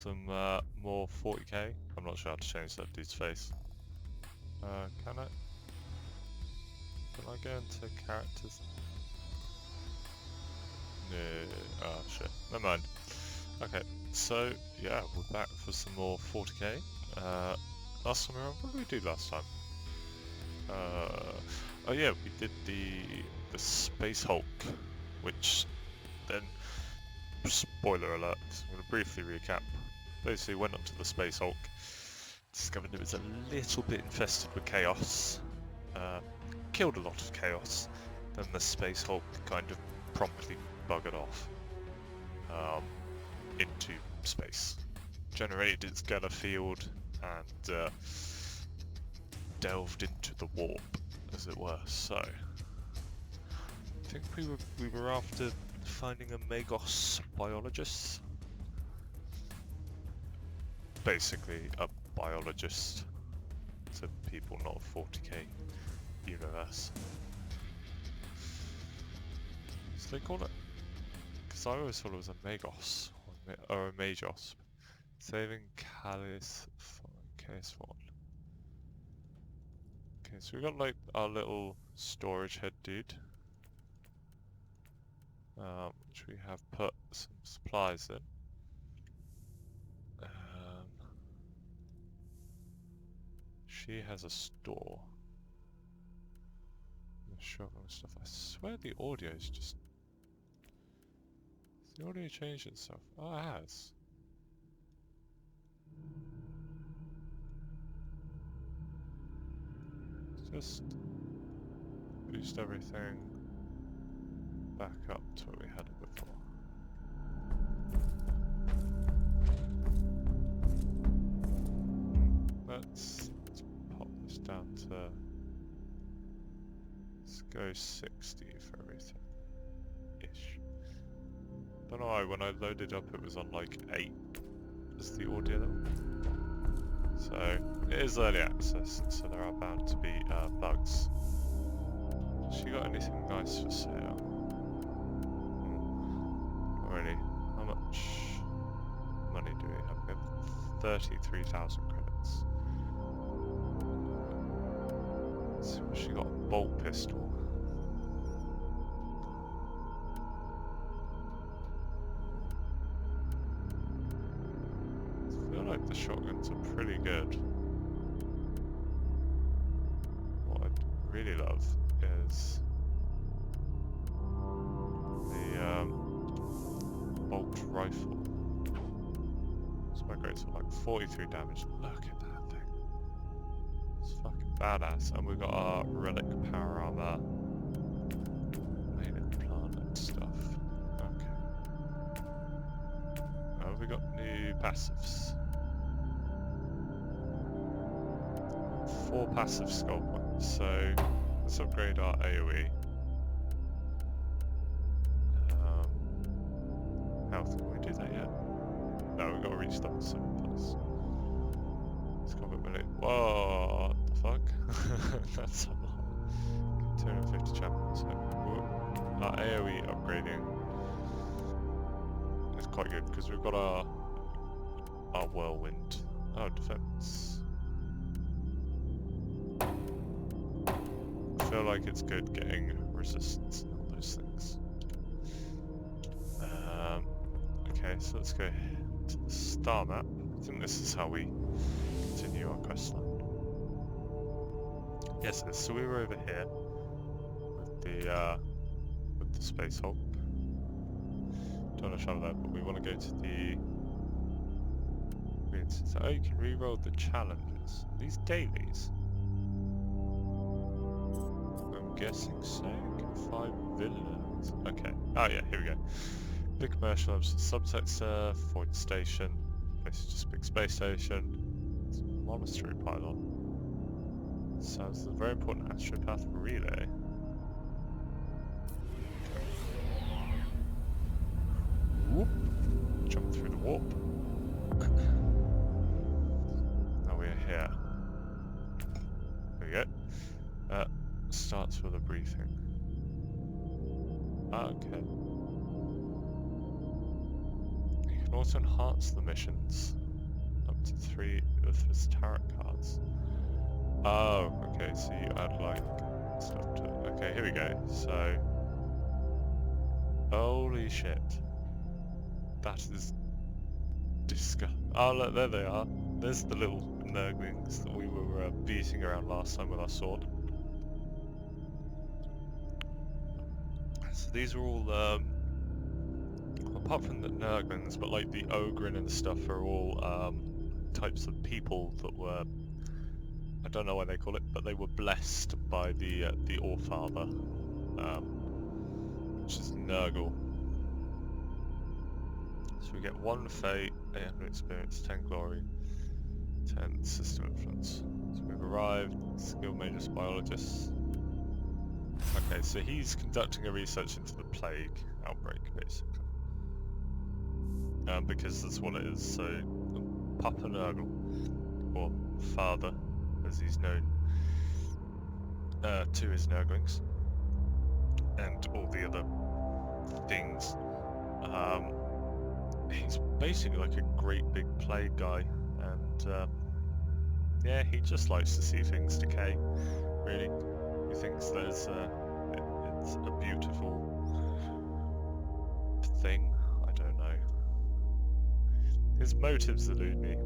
some more 40k. I'm not sure how to change that dude's face. Can I? Can I go into characters? No. Oh shit. Never mind. Okay, so yeah, we're back for some more 40k. Last time around, what did we do last time? Oh yeah, we did the Space Hulk, which then, spoiler alert, I'm going to briefly recap. Basically went onto the Space Hulk, discovered it was a little bit infested with chaos, killed a lot of chaos, then the Space Hulk kind of promptly buggered off into space, generated its Geller field, and delved into the warp, as it were. So, I think we were after finding a Magos biologist. Basically, a biologist to people, not a 40k universe. So they call it, because I always thought it was a Magos or a Magos. Saving Callis for case one. Okay, so we got like our little storage head dude, which we have put some supplies in. She has a store. Shotgun stuff. I swear the audio is just. Has the audio changed itself? Oh, it has. Just boost everything back up to what we had it before. Let's pop this down to. Let's go 60 for everything. Ish. Don't know why when I loaded up it was on like 8 as the audio level. So it is early access, so there are bound to be bugs. Has she got anything nice for sale? Not really. How much money do we have? We have 33,000 credits. So she got a bolt pistol. I feel like the shotguns are pretty good. What I'd really love is the bolt rifle. So my grades are like 43 damage. Look at that thing. It's fucking badass. And we've got our relic power armor. Made in planet stuff. Okay. Oh, we got new passives. 4 passive skull points. So let's upgrade our AoE. Health, can we do that yet? No, we've got to reach level 7 plus. Let's go a minute. Whoa, what the fuck? That's a lot. 250 champions. So our AoE upgrading is quite good because we've got our whirlwind. Oh, defense. I feel like it's good getting resistance and all those things. Okay, so let's go to the star map. I think this is how we continue our quest line. Yes, so we were over here with the Space Hulk. Don't want to travel there, but we want to go to the. Oh, you can re-roll the challenges. These dailies. I'm guessing so. You can find villains. Okay. Oh yeah, here we go. Big commercial subsector, Void Station, basically just big space station, monastery pylon. Sounds a very important astropath relay. Okay. Whoop. Jump through the warp. Now we're here. There we go. Starts with a briefing. Okay. Can also enhance the missions up to 3 of his tarot cards. Oh, okay, so you add like stuff to it. Okay, here we go. So, holy shit. That is disgusting. Oh look, there they are. There's the little nurglings that we were beating around last time with our sword. So these are all, apart from the nurglings, but like the ogrin and stuff are all types of people that were, I don't know why they call it, but they were blessed by the Allfather, which is Nurgle. So we get 1 fate, 800 experience, 10 glory, 10 system influence. So we've arrived, skilled magus biologist. Okay, so he's conducting a research into the plague outbreak, basically. Because that's what it is. So Papa Nurgle, or Father, as he's known to his Nurglings, and all the other things. He's basically like a great big plague guy, and yeah, he just likes to see things decay, really. He thinks there's it's a beautiful thing. I don't know. His motives elude me.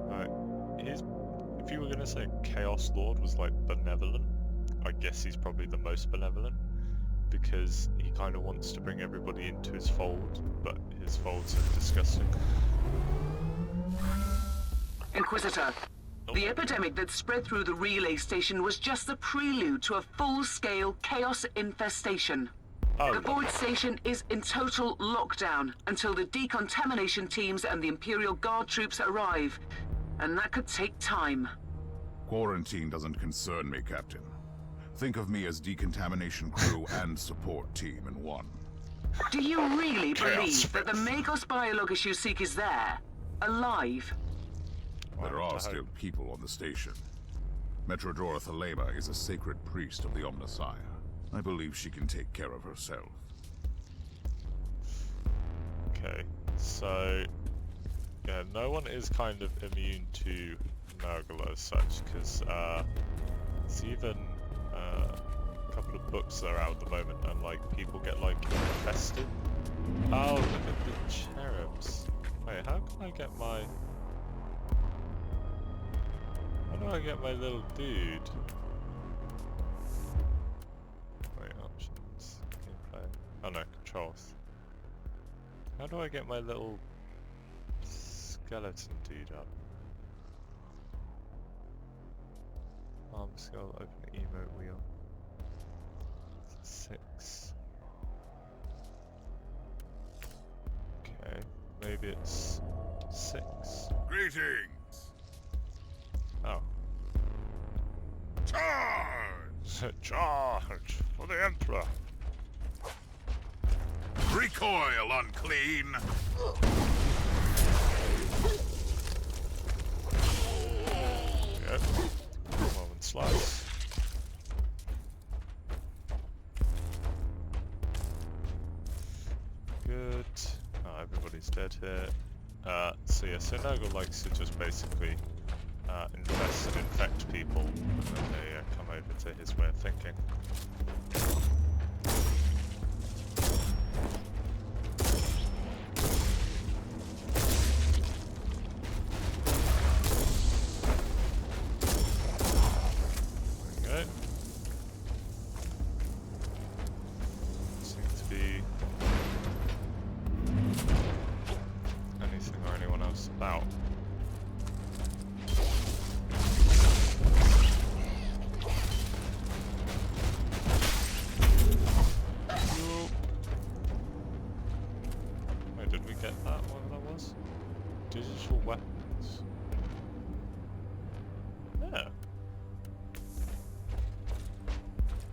Right, if you were going to say Chaos Lord was like benevolent, I guess he's probably the most benevolent, because he kind of wants to bring everybody into his fold, but his fold's so disgusting. Inquisitor, the epidemic that spread through the relay station was just the prelude to a full-scale chaos infestation. Oh, The Void Station is in total lockdown until the decontamination teams and the Imperial Guard troops arrive, and that could take time. Quarantine doesn't concern me, Captain. Think of me as decontamination crew and support team in one. Do you really Chaos believe that the Magos biologist you seek is there, alive? There are still people on the station. Metrodora Thelema is a sacred priest of the Omnissiah. I believe she can take care of herself. Okay, so yeah, no one is kind of immune to Nurgle as such, because it's even a couple of books that are out at the moment, and like people get like infested. Oh, look at the cherubs. Wait, how can I get my? How do I get my little dude? Wait, options, gameplay. Oh no, controls. How do I get my little skeleton dude up? Arm skill, open emote wheel. 6. Okay, maybe it's 6. Greetings! Oh. Charge! Charge for the Emperor! Recoil, unclean! Yep. Moment slice. Good. Oh, everybody's dead here. So yeah, so Nurgle likes to just basically invest and infect people, and then they come over to his way of thinking. There we go. Seems to be anything or anyone else about. Wait, did we get that, whatever that was? Digital weapons. Yeah.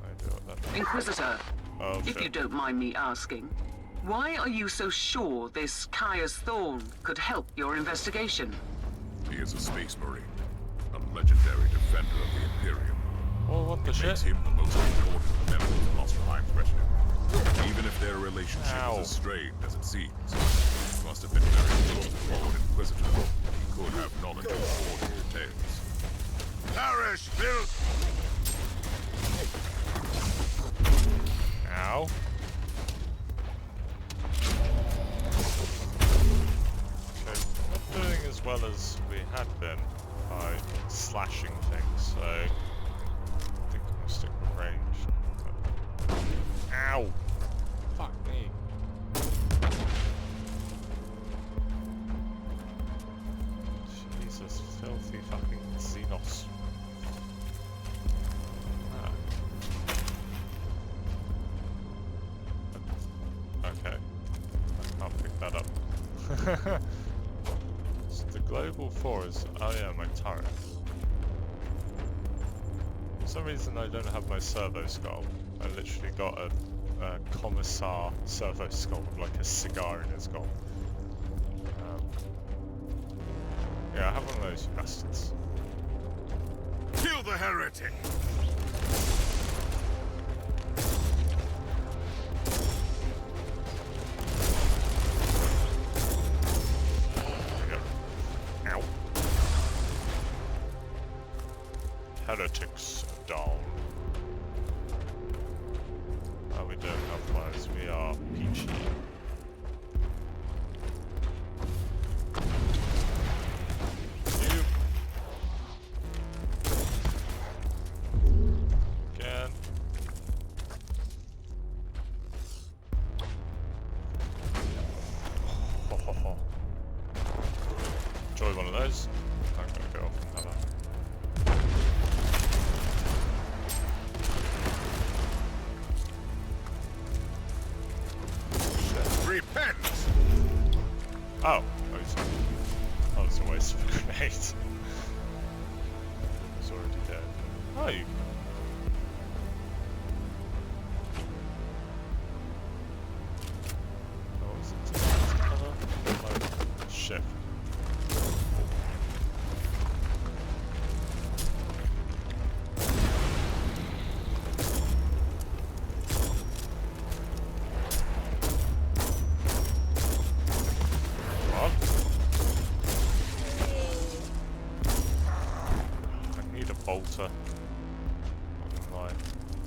I do what that. Inquisitor, Oh, if you shit. don't mind me asking, why are you so sure this Caius Thorn could help your investigation? He is a space marine, a legendary defender of the Imperium. Well, what the Makes shit? him the most important member of the Lost Behind Threat. Even if their relationship Ow. is as strained as it seems, he must have been very close to the forward inquisitor. He could have knowledge of all the details. Perish, filth! Ow. Okay, not doing as well as we had been by slashing things, so I think I'm gonna stick with range. Ow! Fuck me. Jesus, filthy fucking Xenos. Ah. Okay. I can't pick that up. So the global 4 is... Oh yeah, my turret. For some reason I don't have my servo skull. I literally got a commissar servo skull with like a cigar in its skull. Yeah, I have one of those bastards. Kill the heretic! There we go. Ow. Heretics down. Oh, we don't have wise. We are peachy. Again. Ho ho ho. Enjoy one of those. I'm gonna go off and have a... Repent! Oh, that was a waste of a grenade. It's already dead. Oh, you... What was it? Cover? Like, shift. Bolter. Not gonna lie.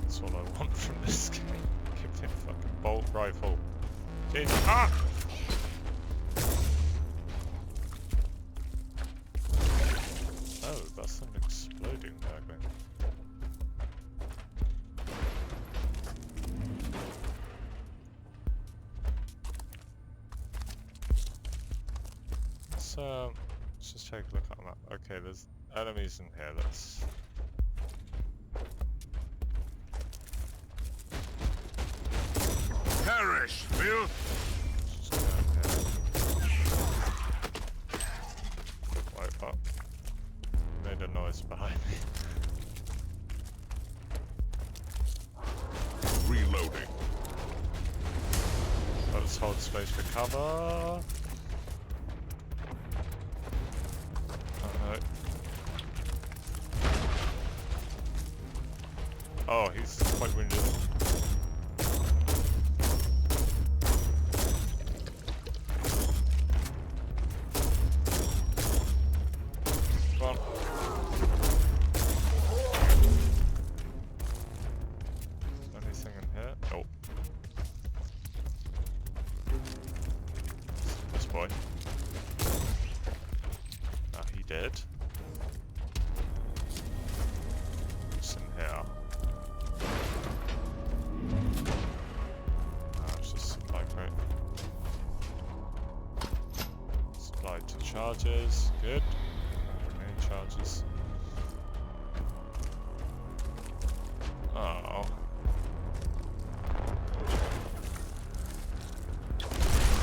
That's all I want from this game. Give me a fucking bolt rifle. Change. Ah! Oh, that's an exploding magnet. Let's just take a look at the map. Okay, there's enemies in here. Let's... Perish, filth! Just go down here. Wipe up. Made a noise behind me. Reloading. Let's hold space for cover. Oh no. Oh, he's quite wounded. Come on. Anything in here? Nope. This boy. Ah, he dead. What's in here? It's just supply crate. Supply to charges. Good. Any charges? Oh.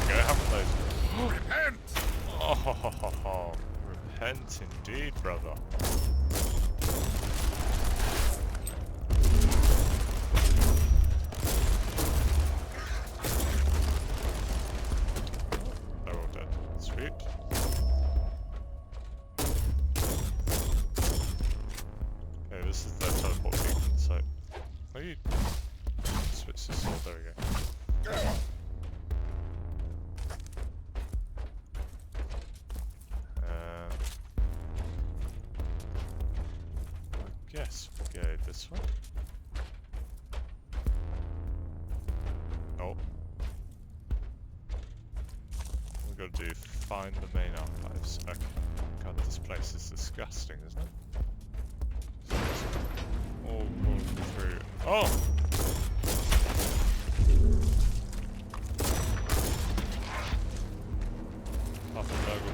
Go have those. Repent! Oh, ho, ho, ho, ho. Repent indeed, brother. They're all dead. Sweet. Okay, this is the teleport beacon, so... Will you switch this? Oh, there we go. guess we'll go this way. Oh. We've got to do find the main archives. Okay. God, this place is disgusting, isn't it? All through. Oh!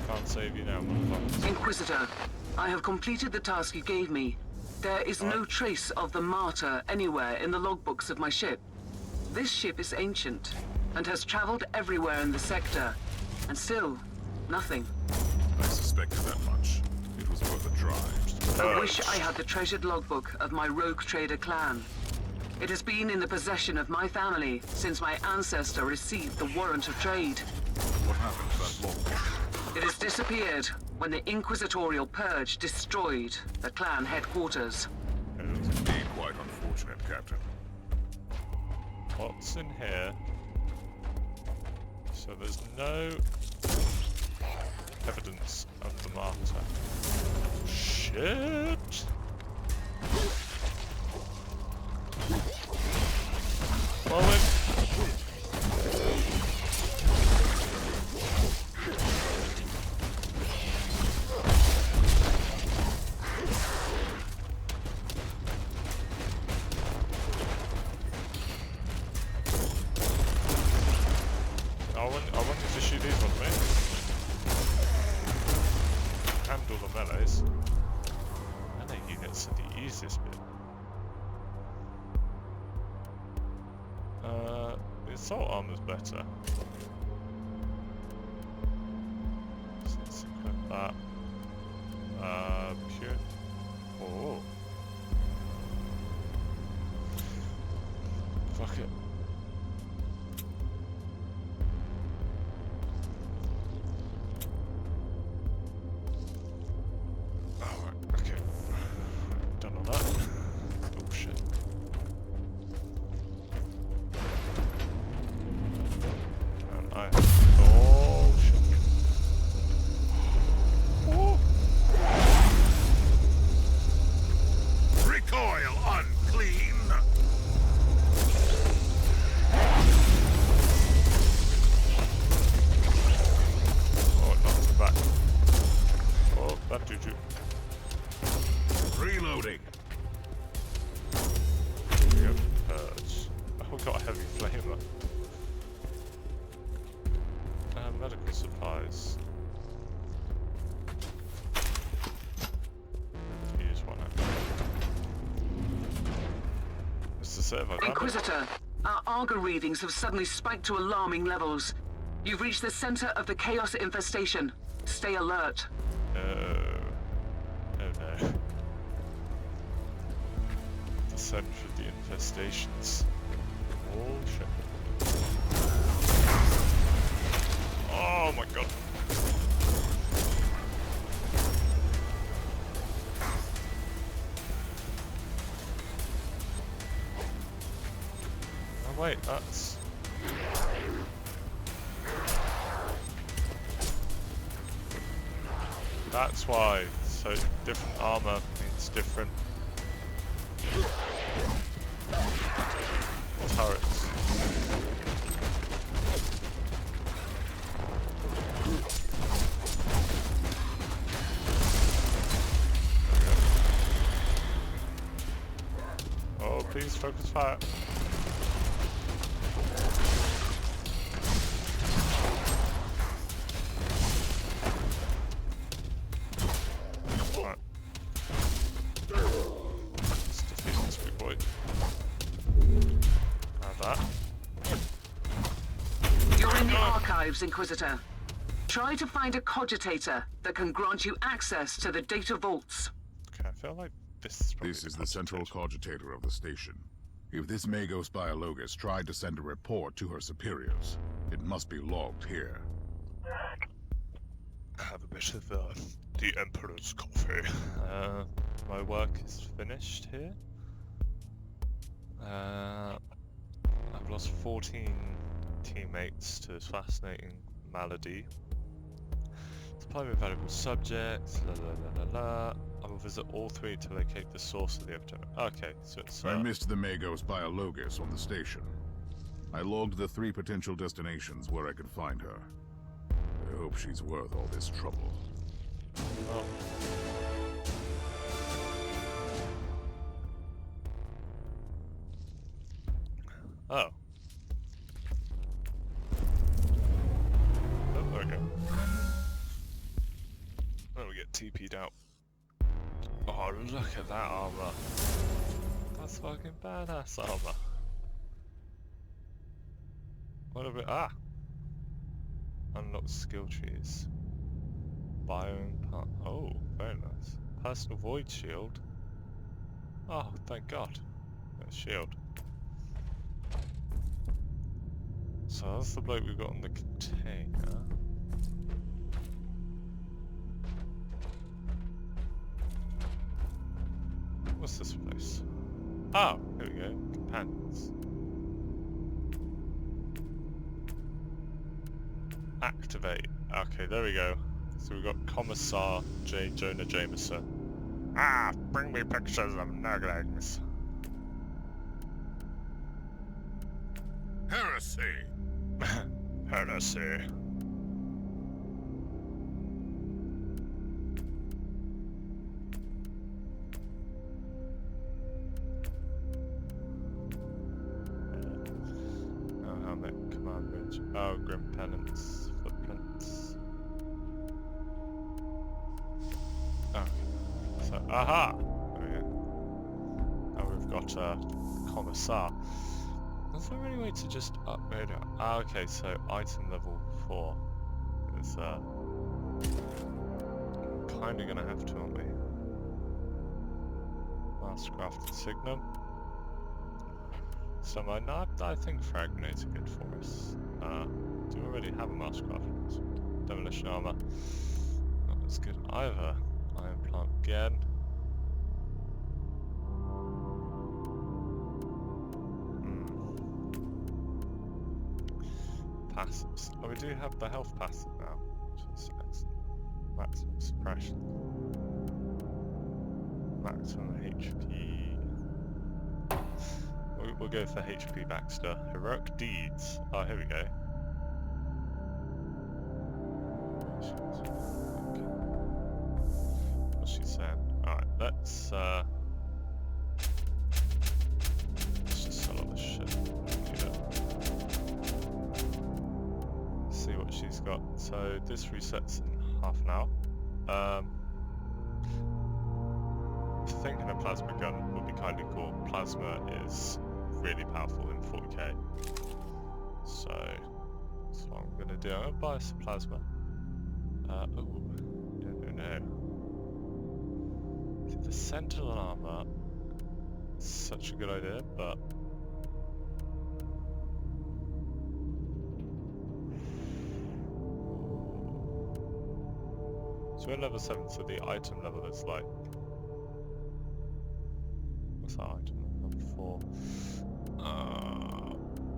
Can't save you now, motherfucker. Inquisitor, I have completed the task you gave me. There is no trace of the martyr anywhere in the logbooks of my ship. This ship is ancient and has traveled everywhere in the sector, and still, nothing. I suspected that much. It was worth a try. I wish I had the treasured logbook of my rogue trader clan. It has been in the possession of my family since my ancestor received the warrant of trade. What happened to that logbook? It has disappeared when the Inquisitorial Purge destroyed the clan headquarters. It was indeed quite unfortunate, Captain. What's in here? So there's no evidence of the martyr. Shit! Well then. I wanted to shoot these ones, mate. Handle the melees. Melee units are the easiest bit. The assault armor's better. So let's equip that. Pure. Oh. Fuck it. Reloading. We have purge. Oh, we got a heavy flamer. Medical supplies. Use one. It's the server. Inquisitor, our Argo readings have suddenly spiked to alarming levels. You've reached the center of the chaos infestation. Stay alert. Oh no. The center of the infestations. Oh shit. Oh my god. Oh wait, that's... That's why. So different armor means different turrets. Oh, please focus fire. Inquisitor. Try to find a cogitator that can grant you access to the data vaults. Okay, I feel like this is the central cogitator of the station. If this Magos Biologus tried to send a report to her superiors, it must be logged here. Have a bit of the Emperor's coffee. My work is finished here. I've lost 14 teammates to this fascinating malady. Supply me valuable subjects, la la la la la. I will visit all three to locate the source of the epidemic. Okay, so it's... I missed the Magos biologis on the station. I logged the 3 potential destinations where I could find her. I hope she's worth all this trouble. Oh. Oh. Oh, there we go. Then we get TP'd out. Oh, look at that armor. That's fucking badass armor. What a bit. Ah! Unlock skill trees. Biome part. Oh, very nice. Personal void shield. Oh, thank God. A shield. So that's the bloke we've got on the container. What's this place? Oh, here we go. Companions. Activate. Okay, there we go. So we've got Commissar J. Jonah Jameson. Ah, bring me pictures of nuglings. Heresy! Heresy. Oh, helmet, command bridge. Oh, grim penance, footprints. Okay. So, aha! There we go. Now we've got a commissar. Is there any way to just upgrade it? Ah, okay, so item level 4 is kinda gonna have to, aren't we? Mastercraft Signum. So I think frag grenades are good for us. Do we already have a Mastercraft? Demolition armor. Not as good either. Iron plant again. Passives. Oh, we do have the health passive now, which is excellent. Maximum suppression. Maximum HP. We'll go for HP Baxter. Heroic deeds. Oh, here we go. What's she saying? Alright, let's just sell all this shit. See what she's got. So this resets in half an hour. Thinking a plasma gun would be kind of cool. Plasma is really powerful in 40k. So that's what I'm gonna do. I'm gonna buy some plasma. Oh, no. See, the Sentinel armor is such a good idea, but so we're level 7, so the item level is like... What's that item? Level 4.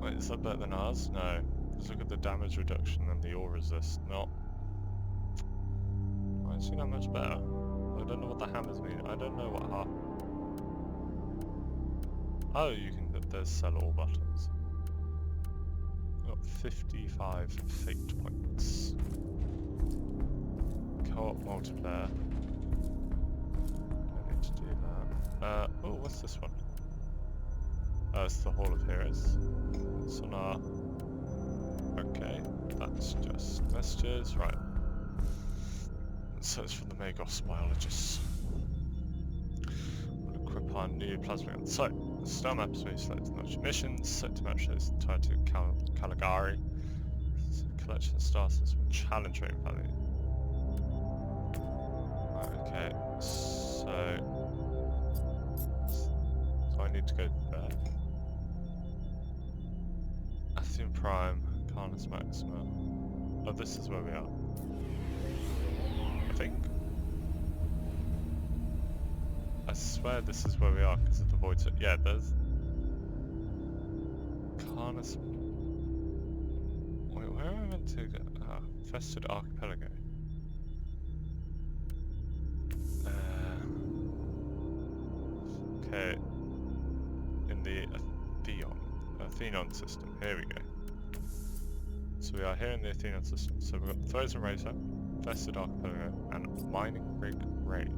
Wait, is that better than ours? No. Because look at the damage reduction and the ore resist. Not... actually not much better. I don't know what the hammers mean. I don't know what half... Oh, you can... there's sell all buttons. Got 55 fate points. Co-op multiplayer. Don't need to do that. Oh, what's this one? It's the Hall of Heroes. It's on our... Okay, that's just messages, right. So it's from the Magos biologists. We'll equip our new plasma gun. So, the star map is where you select the missions, set to match those tied to Caligari. So collection of star system, challenge rate value. Okay, so I need to go there. Athian Prime, Carnus Maxima. Oh, this is where we are. I think. I swear this is where we are because of the void. Yeah, there's Carnus. Wait, where am I meant to go? Fested Archipelago. Athenon system. Here we go. So we are here in the Athenon system. So we've got the Frozen Razor, Vested Archipelago, and Mining Rig Raid.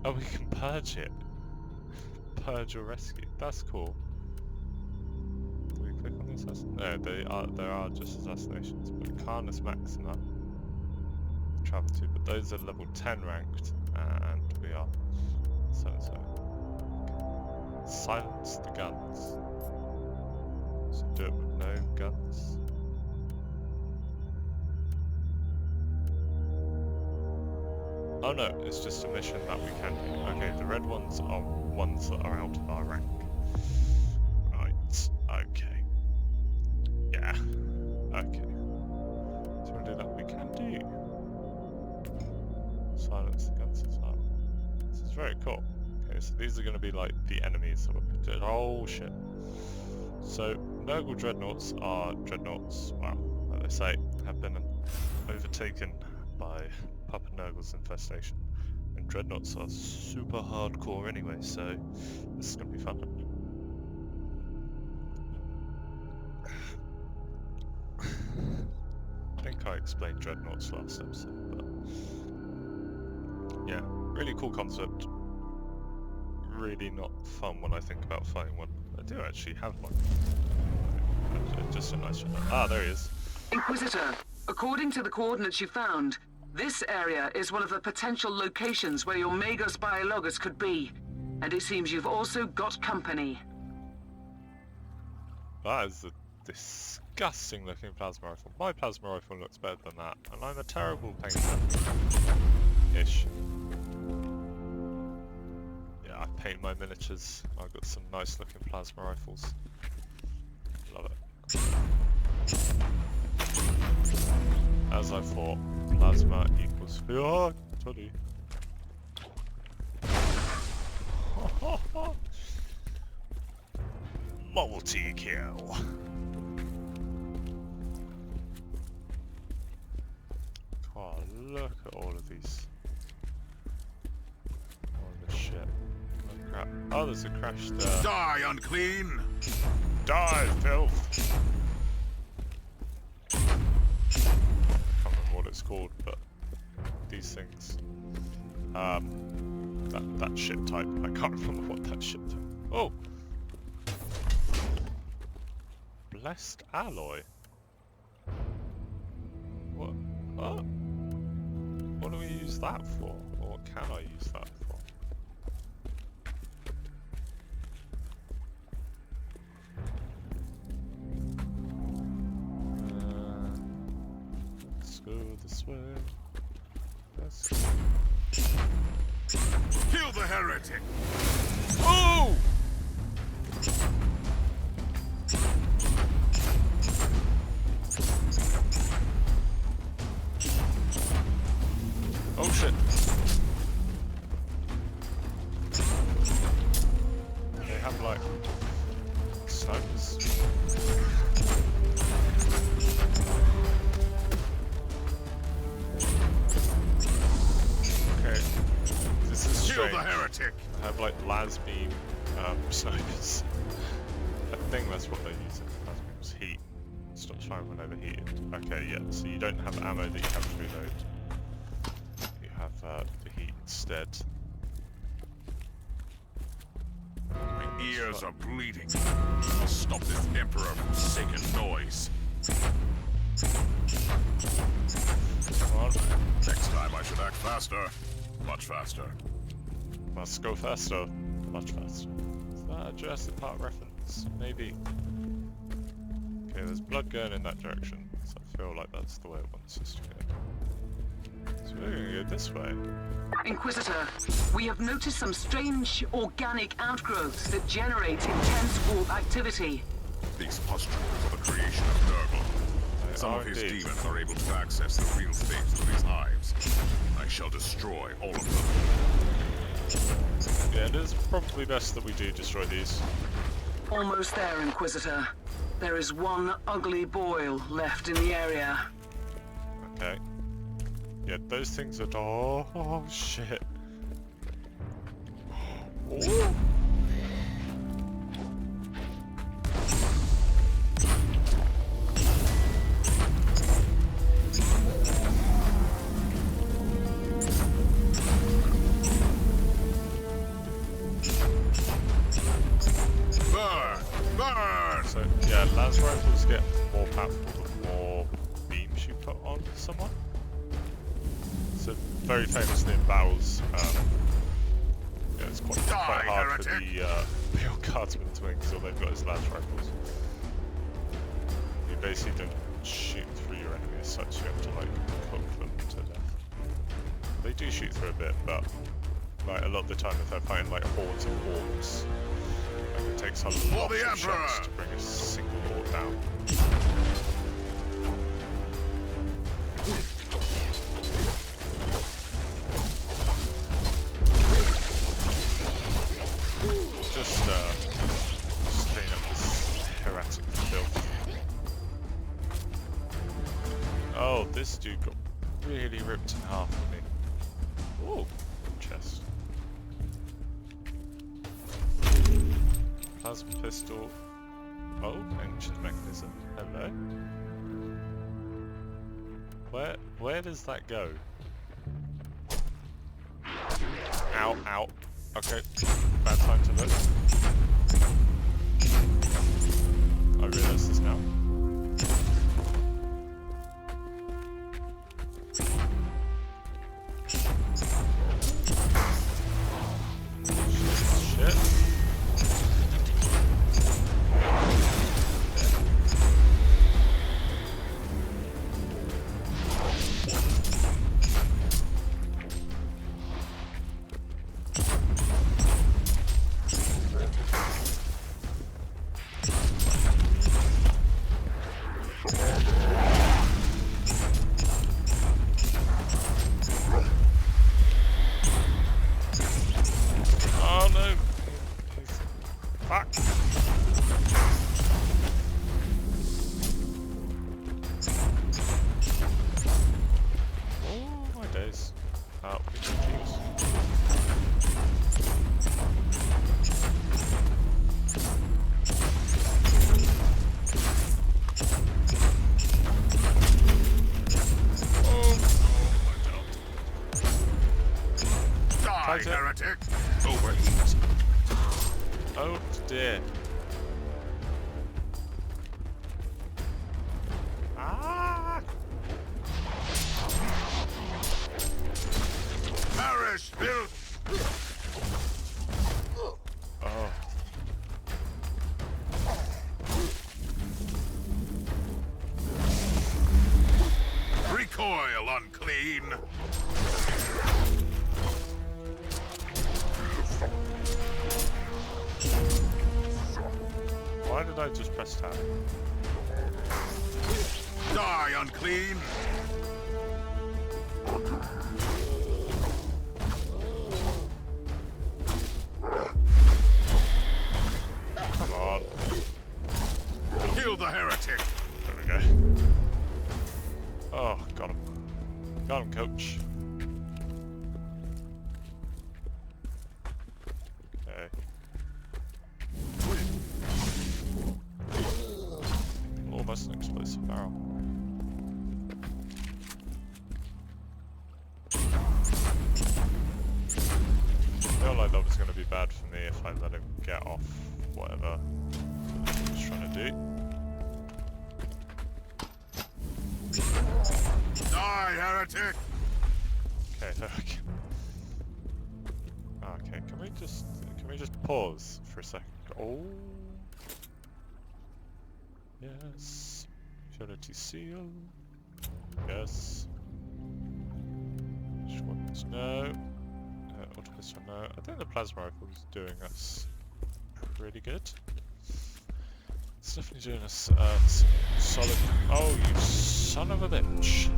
Oh, we can purge it. Purge or rescue. That's cool. Do we click on the assassin? No, there are just assassinations. But Carnus Maxima travel to, but those are level 10 ranked, and we are so. Silence the guns. So do it with no guns. Oh no, it's just a mission that we can do. Okay, the red ones are ones that are out of our rank. Right, okay. Yeah, okay. So we'll do that. We can do. Silence the guns as well. This is very cool. Okay, so these are going to be like the enemies that we're put. Oh shit. So, Nurgle dreadnoughts are dreadnoughts, well, like they say, have been overtaken by Papa Nurgle's infestation. And dreadnoughts are super hardcore anyway, so this is going to be fun. I think I explained dreadnoughts last episode, but yeah, really cool concept. Really not fun when I think about fighting one. I do actually have one. Just a nice shot. Ah, there he is. Inquisitor, according to the coordinates you found, this area is one of the potential locations where your Magos Biologus could be. And it seems you've also got company. That is a disgusting looking plasma rifle. My plasma rifle looks better than that, and I'm a terrible painter. Ish. Yeah, I paint my miniatures. I've got some nice looking plasma rifles. Love it. As I thought, plasma equals fear. Toddy. Multi-kill. Oh, look at all of these. All this shit. Oh crap. Oh, there's a crash there. Die, unclean! Die, filth! Can't remember what it's called, but these things. That shit type. I can't remember what that shit type. Oh! Blessed alloy. What? What do we use that for? Or what can I use that for? Let's go this way. Let's go. Kill the heretic! Oh! Oh shit. They have like snipers. Okay. This is strange. Kill the heretic! I have like las beam snipers. I think that's what they use it. Las beam's heat. Stops firing when overheated. Okay, yeah, so you don't have ammo that you have to reload. The heat instead. My ears are bleeding. I'll stop this emperor from making noise. Come on. Next time I should act faster. Much faster. Must go faster. Much faster. Is that a Jurassic Park reference? Maybe. Okay, there's blood going in that direction, so I feel like that's the way it wants us to go. So we're gonna go this way. Inquisitor, we have noticed some strange organic outgrowths that generate intense warp activity. These pustules are the creation of Nurgle. Some of his demons are able to access the real states of these hives. I shall destroy all of them. Yeah, it is probably best that we do destroy these. Almost there, Inquisitor. There is one ugly boil left in the area. Okay. Yeah, those things are... Oh, shit. Oh. So very famously in battles, yeah, it's quite hard for the Imperial Guardsmen to win because all they've got is lance rifles. You basically don't shoot through your enemy as such, you have to like cook them to death. They do shoot through a bit, but like a lot of the time if they're fighting like hordes of orcs, like, it takes a lot of shots to bring a single orc down. Just clean up this heretic filth. Oh, this dude got really ripped in half for me. Oh, chest. Plasma pistol. Oh, ancient mechanism. Hello. Where does that go? Ow, ow. Okay, bad time to look. I realise this now. Shit. Oh no! Fuck! Oh my days. Oh, jeez. Die, heretic! Overheat. Oh dear. Ah! Perish, filth! Oh. Recoil, unclean! Why did I just press tab? Die, unclean! Come on. Kill the heretic! There we go. Oh, got him. Got him, coach. Okay. Almost an explosive barrel. I feel like that was going to be bad for me if I let him get off whatever he was trying to do. Die, heretic! Okay, there we go. Okay, can we just pause for a second? Oh, yes. Purity seal. Yes. Which ones? No. Auto pistol, no. I think the plasma rifle is doing us pretty good. It's definitely doing us solid. Oh, you son of a bitch!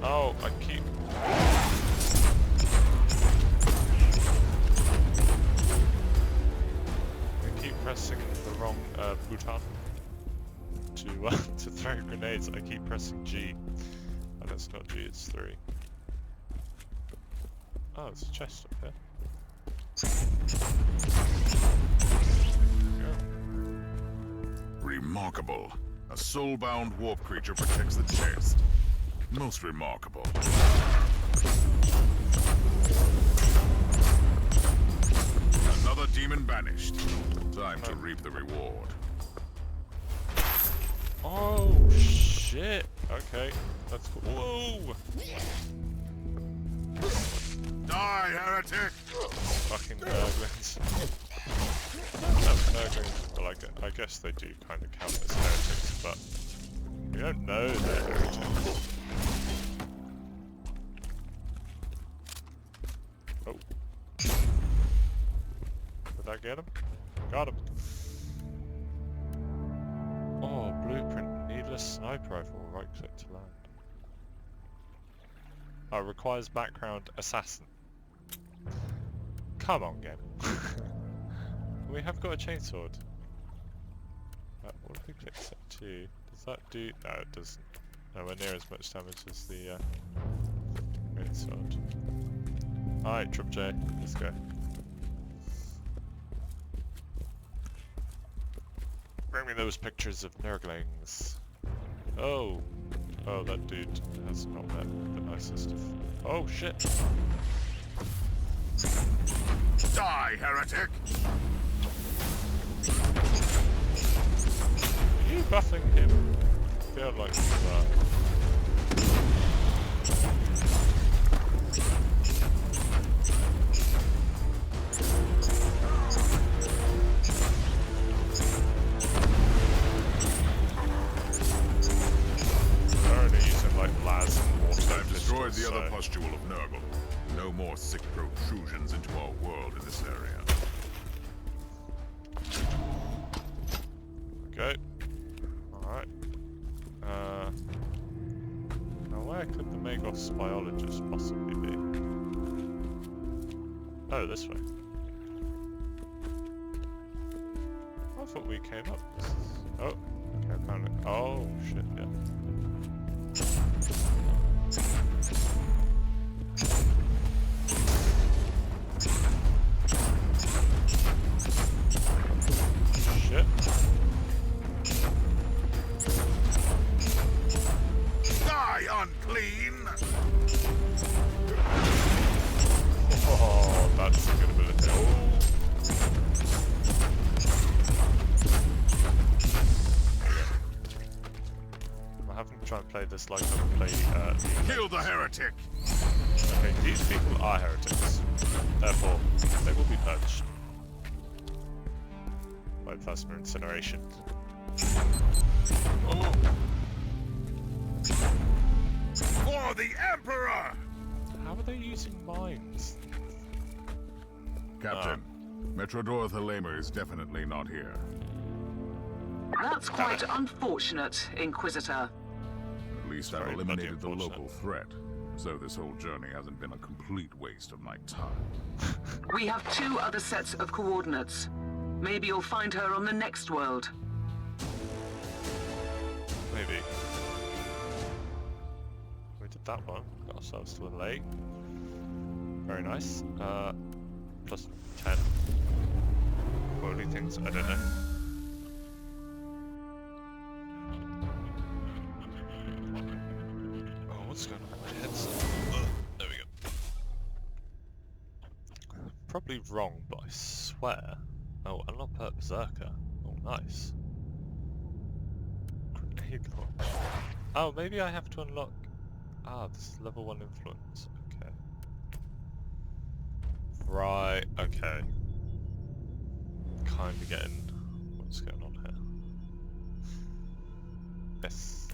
Oh, I keep pressing the wrong button to throw grenades. I keep pressing G, and it's not G, it's 3. Oh, there's a chest up there. Remarkable. A soul-bound warp creature protects the chest. Most remarkable. Another demon banished. Time to reap the reward. Oh shit! Okay, that's cool. Whoa! Die, heretic! Fucking Nurglings. No, Nurglings, well, I guess they do kind of count as heretics, but we don't know they're heretics. Oh. Did that get him? Got him. Oh, blueprint. Needless sniper rifle. Right click to land. Oh, requires background assassin. Come on, game. We have got a chainsword. What if we click set 2? Does that do... No, it doesn't. Nowhere near as much damage as the chainsword. Alright, Trip J, let's go. Bring me those pictures of Nurglings. Oh. Oh, that dude has not met the nicest of... Oh, shit! Die, heretic! Are you buffing him? I feel like you are. I've destroyed the other pustule of Nurgle. No more sick protrusions into our world in this area. Okay. Alright. Now where could the Magos biologist possibly be? Oh, this way. I thought we came up. Oh, okay, I found it. Oh, shit, yeah. Shit. Die, unclean! Oh, that's a good ability. Oh. I'm having to try and play this like I'm playing Kill the heretic! Okay, these people are heretics. Therefore, they will be purged by plasma incineration. Oh. For the Emperor! How are they using mines? Captain, Metrodor Thelema is definitely not here. That's quite unfortunate, Inquisitor. At least I've Very eliminated the bloody local threat, so this whole journey hasn't been a complete waste of my time. We have 2 other sets of coordinates. Maybe you'll find her on the next world. Maybe. We did that one. Got ourselves to a lake. Very nice. Plus 10. Quality things, I don't know. Oh, what's going on with my headset? There we go. Probably wrong, but I swear. Oh, unlock perk Berserker. Oh, nice. Grenade launch. Oh, maybe I have to unlock... Ah, this is level 1 influence. Okay. Right, okay. Kinda getting what's going on here. Yes.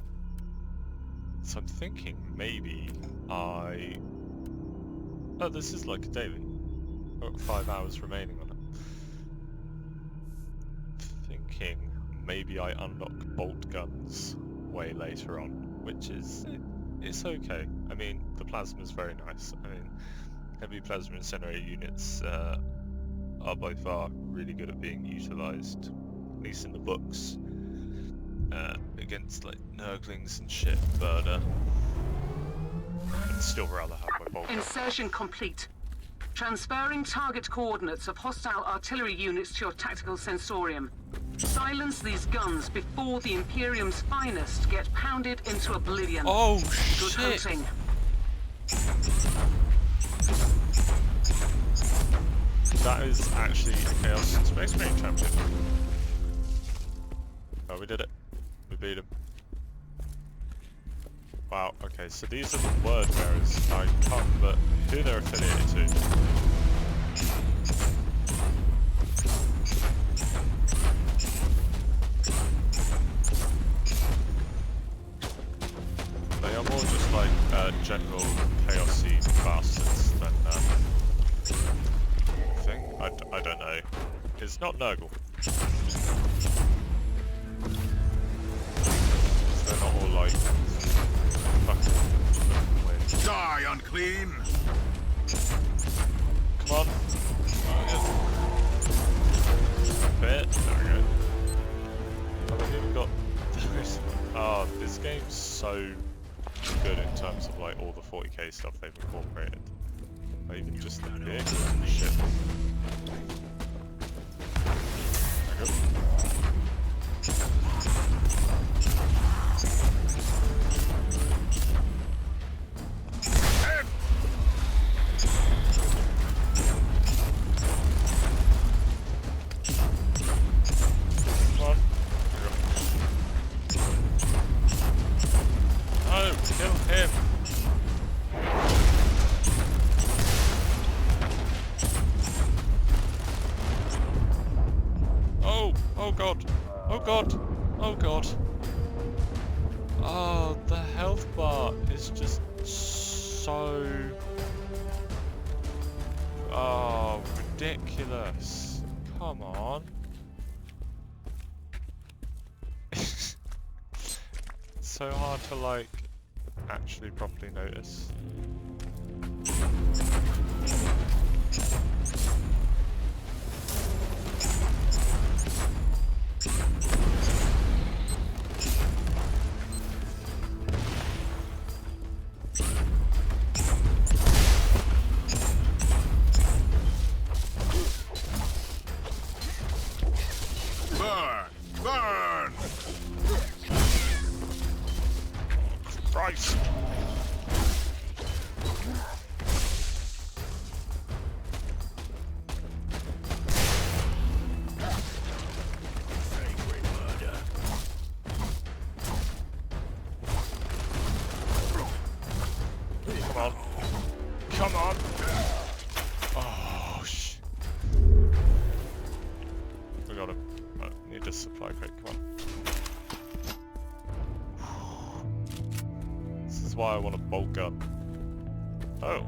So I'm thinking maybe I... Oh, this is like a daily. I've got 5 hours remaining on it. Thinking maybe I unlock bolt guns way later on, which is... It's okay. I mean, the plasma is very nice. I mean, heavy plasma incinerator units are by far really good at being utilised, at least in the books, against like Nurglings and shit, but I'd still rather have my bolt gun. Insertion complete. Transferring target coordinates of hostile artillery units to your tactical sensorium. Silence these guns before the Imperium's finest get pounded into oblivion. Oh, Good shit! hunting. That is actually a Chaos Space Marine champion. Oh, we did it. We beat him. Wow, okay, so these are the word bearers. I can't remember who they're affiliated to. They are more just like general chaosy bastards than thing. I don't know. It's not Nurgle. They're not all like fucking weird. Die, unclean! Come on. A bit. There we go. Oh, we've even got oh, this game's so good in terms of like all the 40k stuff they've incorporated. Like, even just the big shit. There we go. Oh god! Oh god! Oh god! Oh, the health bar is just so... oh, ridiculous. Come on. It's so hard to, like, actually properly notice. Burn! Christ! Come on. Come on! Oh, shit. We got him. Need a supply crate, come on. This is why I want a bolt gun. Oh.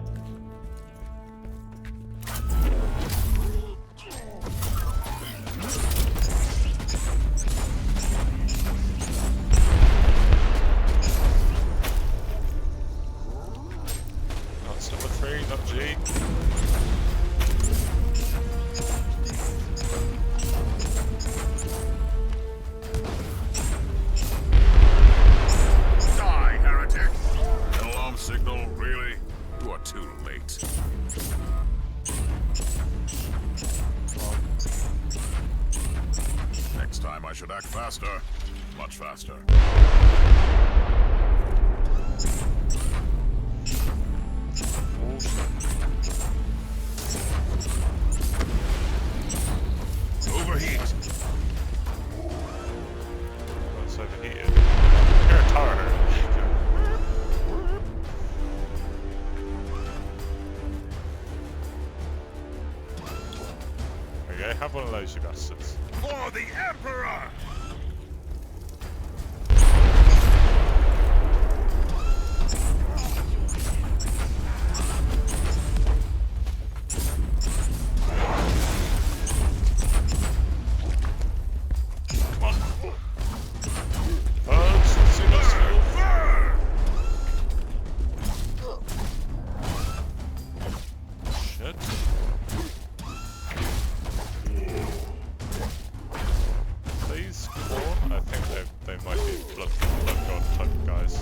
That's number 3, not G. Signal, really? You are too late. Next time I should act faster. Much faster. Overheat. Oh, it's overheated. You're a tower. Okay, have one of those, you bastards. For the Emperor! Come on. Folks, let's see what's still. Shit. These spawn? I think they might be blood god type guys.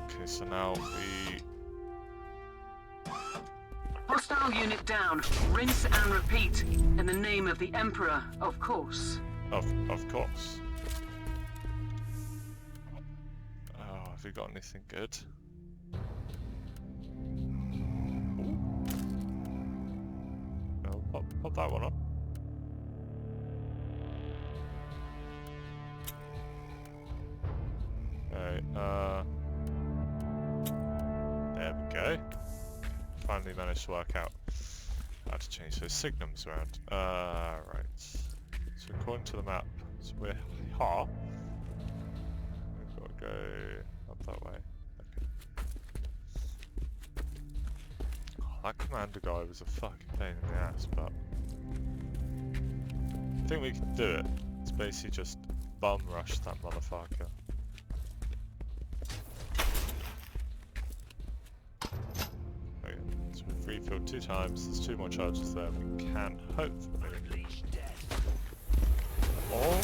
Okay, so now we... Hostile unit down. Rinse and repeat. In the name of the Emperor, of course. Of course. Oh, have we got anything good? Pop that one on. Okay, there we go. Finally managed to work out how to change those signums around. Right. So according to the map, so we're here. We've got to go up that way. Okay. Oh, that commander guy was a fucking pain in the ass, but I think we can do it. It's basically just bum rush that motherfucker. Okay, so we've refilled 2 times, there's 2 more charges there, we can hopefully... Oh!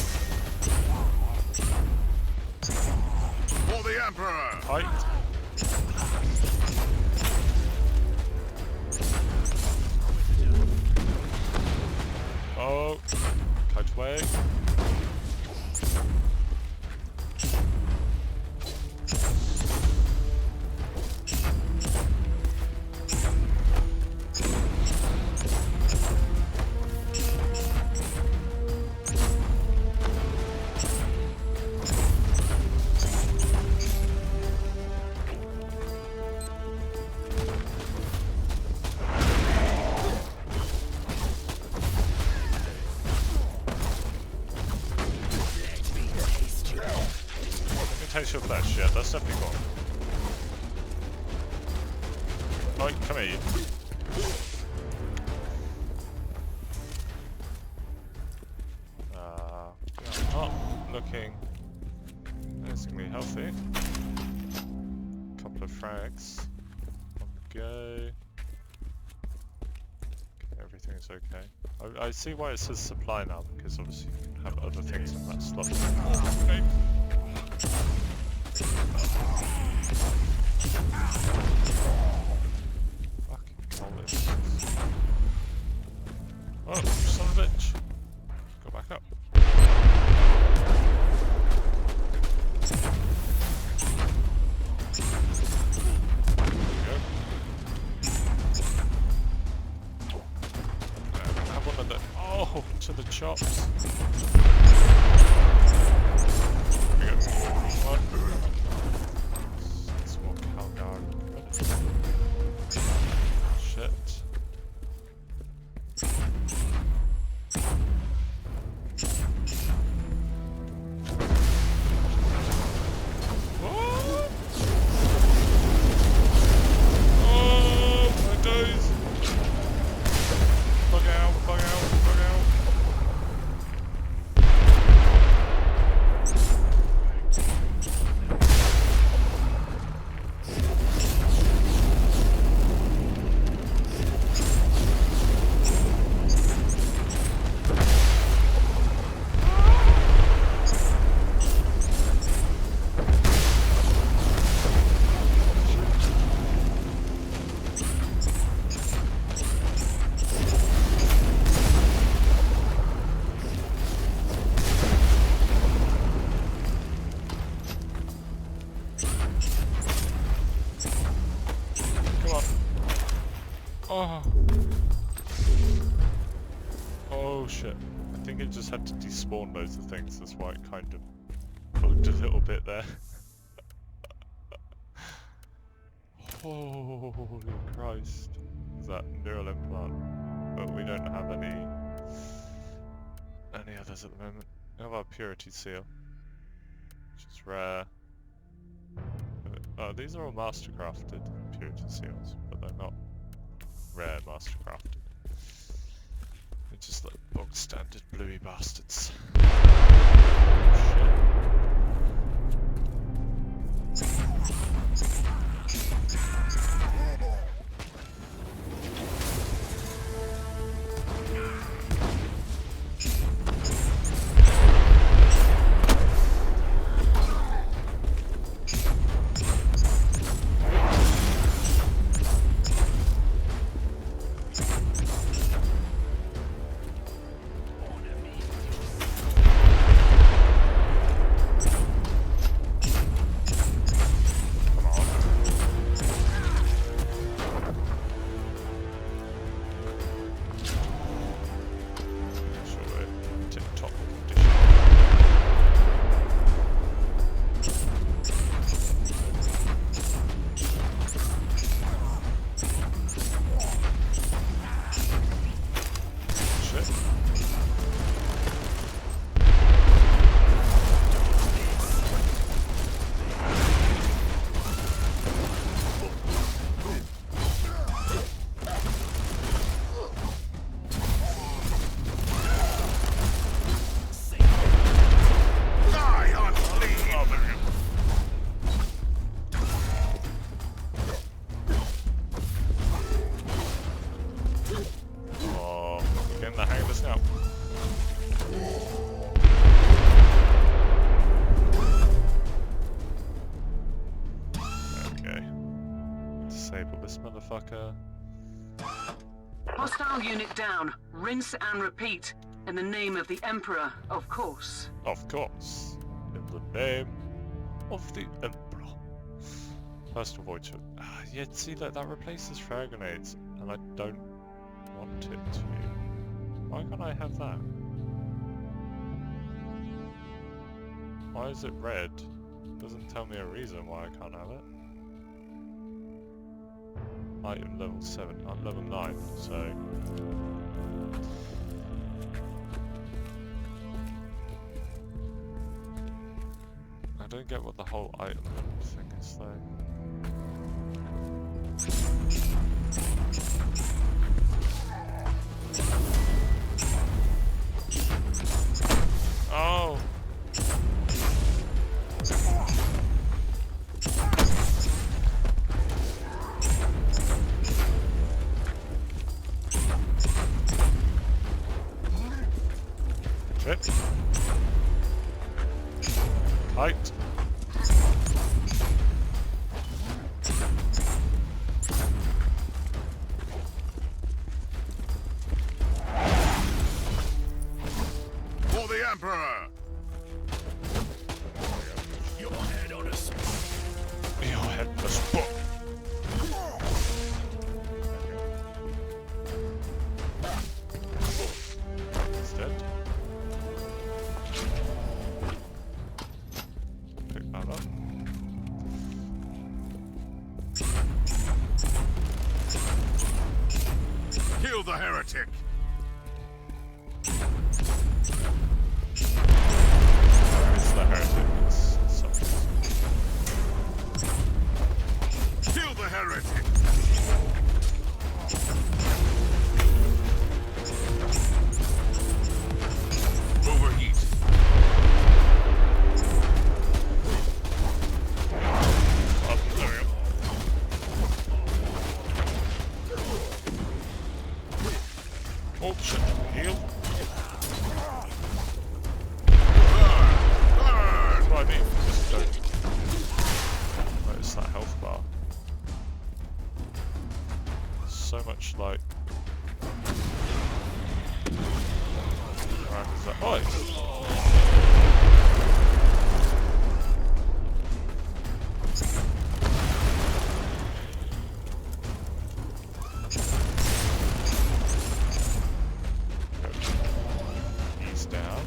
For the Emperor! Fight! Oh! Kite away! Taste your flesh, yeah, that's definitely gone. Right, come here, you. We are not looking amazingly healthy. Couple of frags on the go. Okay, everything's okay. I see why it says supply now, because obviously you can have other things in that slot. Okay. Fucking college. Oh, son of a bitch. Go back up. There we go. Have one of the... Oh, to the chops. There we go. One. It's more Calgar. Shit. Oh! Oh, my days! Bug out, bug out, bug out. Oh. Oh shit. I think it just had to despawn loads of things, that's why it kind of bugged a little bit there. Holy Christ. Is that neural implant? But we don't have any others at the moment. We have our purity seal, which is rare. Oh, these are all mastercrafted purity seals, but they're not rare mastercrafted. They're just like bog standard bluey bastards. Getting the hang of this now. Okay. Disable this motherfucker. Hostile unit down. Rinse and repeat. In the name of the Emperor, of course. Of course. In the name of the Emperor. First avoid to... yeah, see, that replaces frag grenades, and I don't want it to. Why can't I have that? Why is it red? Doesn't tell me a reason why I can't have it. Item level 7, I'm level 9, so... I don't get what the whole item thing is though. Oh! Shit. Height. For the Emperor! Your head on a spot. Your head on a spot. He's dead. Pick that up. Kill the heretic! Where is the heretic? It's something. Kill the heretic! Overheat. Oh, there we go. Oh shit, heal. That's what I mean, just don't notice that health bar. So much like... Alright, is that... Oh, he's down.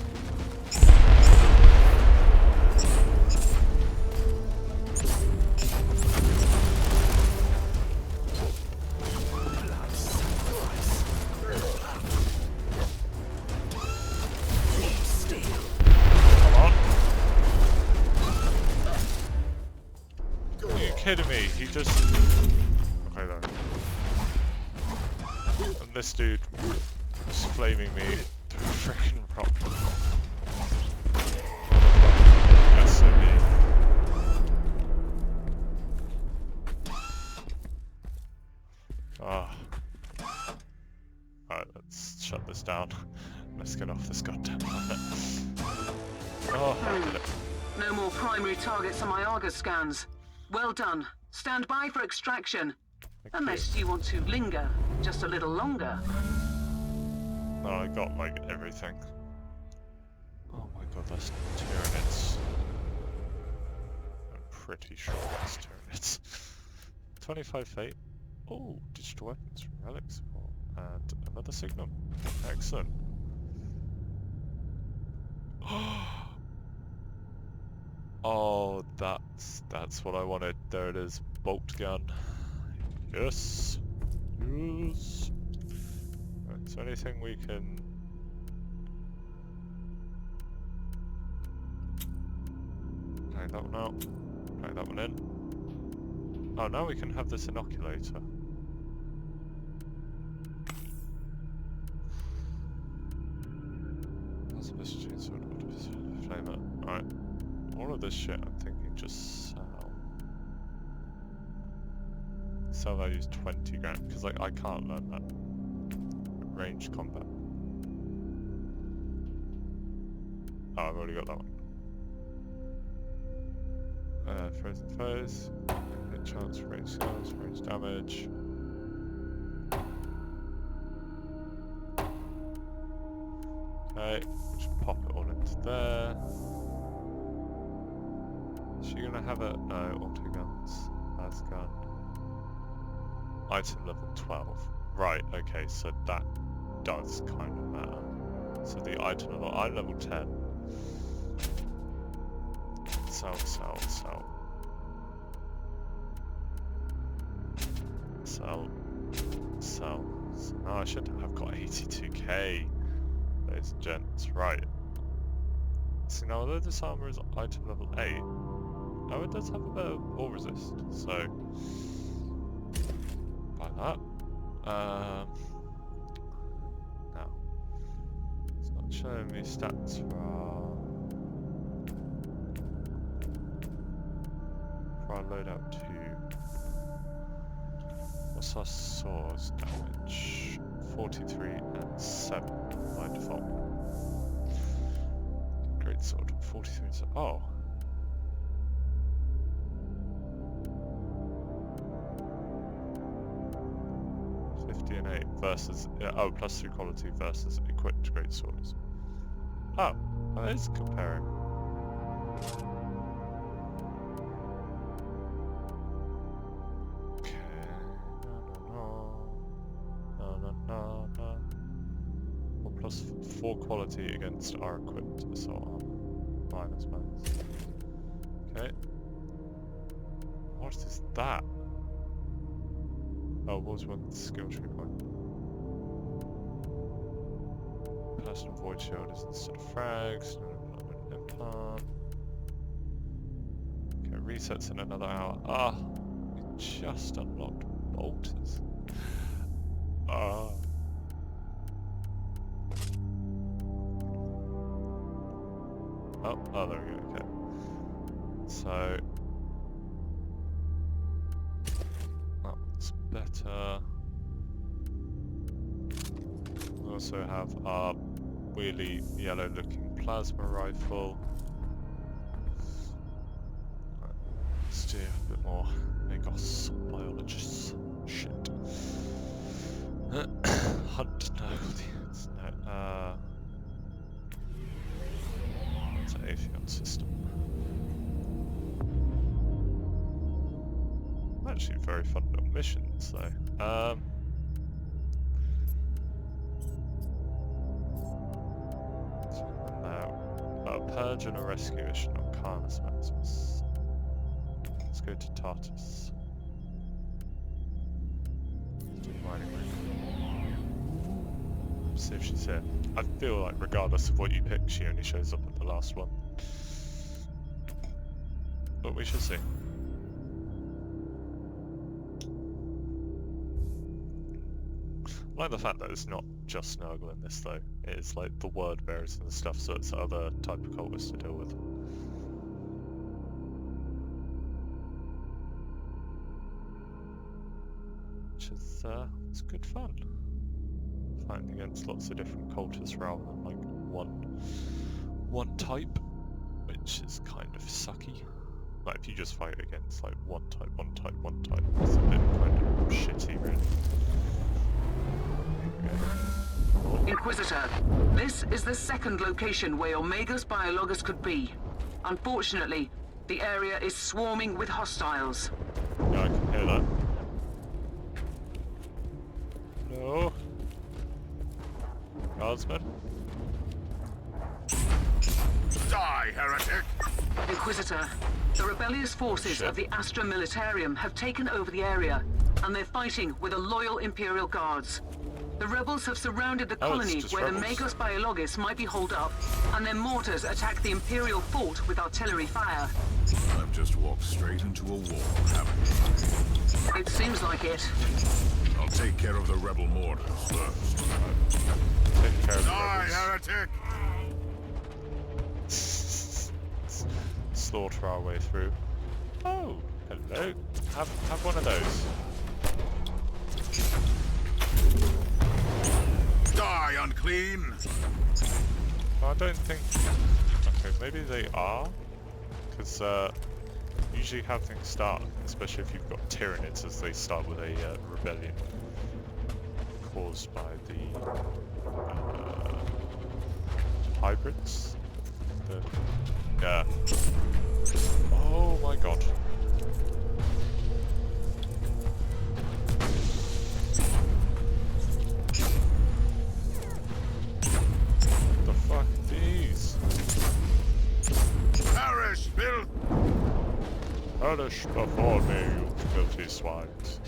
Come on. Are you kidding me? He just... Okay then. And this dude is flaming me to a freaking rock. SME. Ah. Alright, let's shut this down. Let's get off this goddamn planet. Oh, I did it. No more primary targets on my Argus scans. Well done. Stand by for extraction. Thank Unless you want to linger just a little longer. No, I got like everything. Oh my god, that's Tyranids. I'm pretty sure that's Tyranids. 25 fate. Oh, digital weapons, relic support, and another signal. Excellent. Oh, that's what I wanted. There it is, bolt gun. Yes, yes. Right, is there anything we can? Take that one out. Take that one in. Oh, now we can have this inoculator. That's a bit flamer. Alright. All of this shit I'm thinking just sell. Sell value's 20 grand, because like I can't learn that. Ranged combat. Oh, I've already got that one. Frozen foes. Hit chance for range skills, range damage. Okay, just pop it all into there. Is she gonna have a... No, auto guns. Las gun. Item level 12. Right, okay, so that does kind of matter. So the item level... I'm level 10. Sell, sell, sell. Sell. Sell. So now I should have got 82k. Ladies and gents, right. See now, although this armor is item level 8, oh, it does have a bit of wall resist, so buy that. Now, it's not showing me stats for our loadout 2. What's our swords damage? 43 and 7 by default. Great sword, 43 and 7. Oh. And 8 versus plus 3 quality versus equipped great swords. Oh, that is comparing. Okay. No. Well, plus 4 quality against our equipped assault armor. Minus. Okay. What is that? Oh, was one skill tree point. Personal void shield is instead of frags, implant. Okay, resets in another hour. Ah, we just unlocked bolters. Ah. Oh, there we go, okay. So better. We also have our weirdly yellow looking plasma rifle. Let's do a bit more Magos biologists. Shit. Hunt, no. It's an Atheon system. Actually very fun little missions though. A purge and a rescue mission on Carnus Maximus. Let's go to Tartus. Let's do mining rig. See if she's here. I feel like regardless of what you pick, she only shows up at the last one. But we shall see. I like the fact that it's not just Nurgle in this though, it's like the word bearers and stuff, so it's other type of cultists to deal with. Which is, it's good fun. Fighting against lots of different cultists rather than like one type, which is kind of sucky. Like if you just fight against like one type, it's a bit kind of shitty really. Inquisitor, this is the second location where your Magos Biologus could be. Unfortunately, the area is swarming with hostiles. Yeah, I can hear that. No. Guardsman? Die, heretic! Inquisitor, the rebellious forces of the Astra Militarium have taken over the area, and they're fighting with the loyal Imperial Guards. The rebels have surrounded the colony where the Magos Biologus might be holed up, and their mortars attack the Imperial fort with artillery fire. I've just walked straight into a war, haven't I? It seems like it. I'll take care of the rebel mortars first. Take care of the Die, rebels. heretic! Slaughter our way through. Oh, hello. Have one of those. Die, unclean! I don't think... Okay, maybe they are, because usually how things start, especially if you've got Tyranids, as they start with a rebellion caused by the hybrids. Yeah. Oh my god. What the fuck are these? Perish, filth! Perish before me, you filthy swines.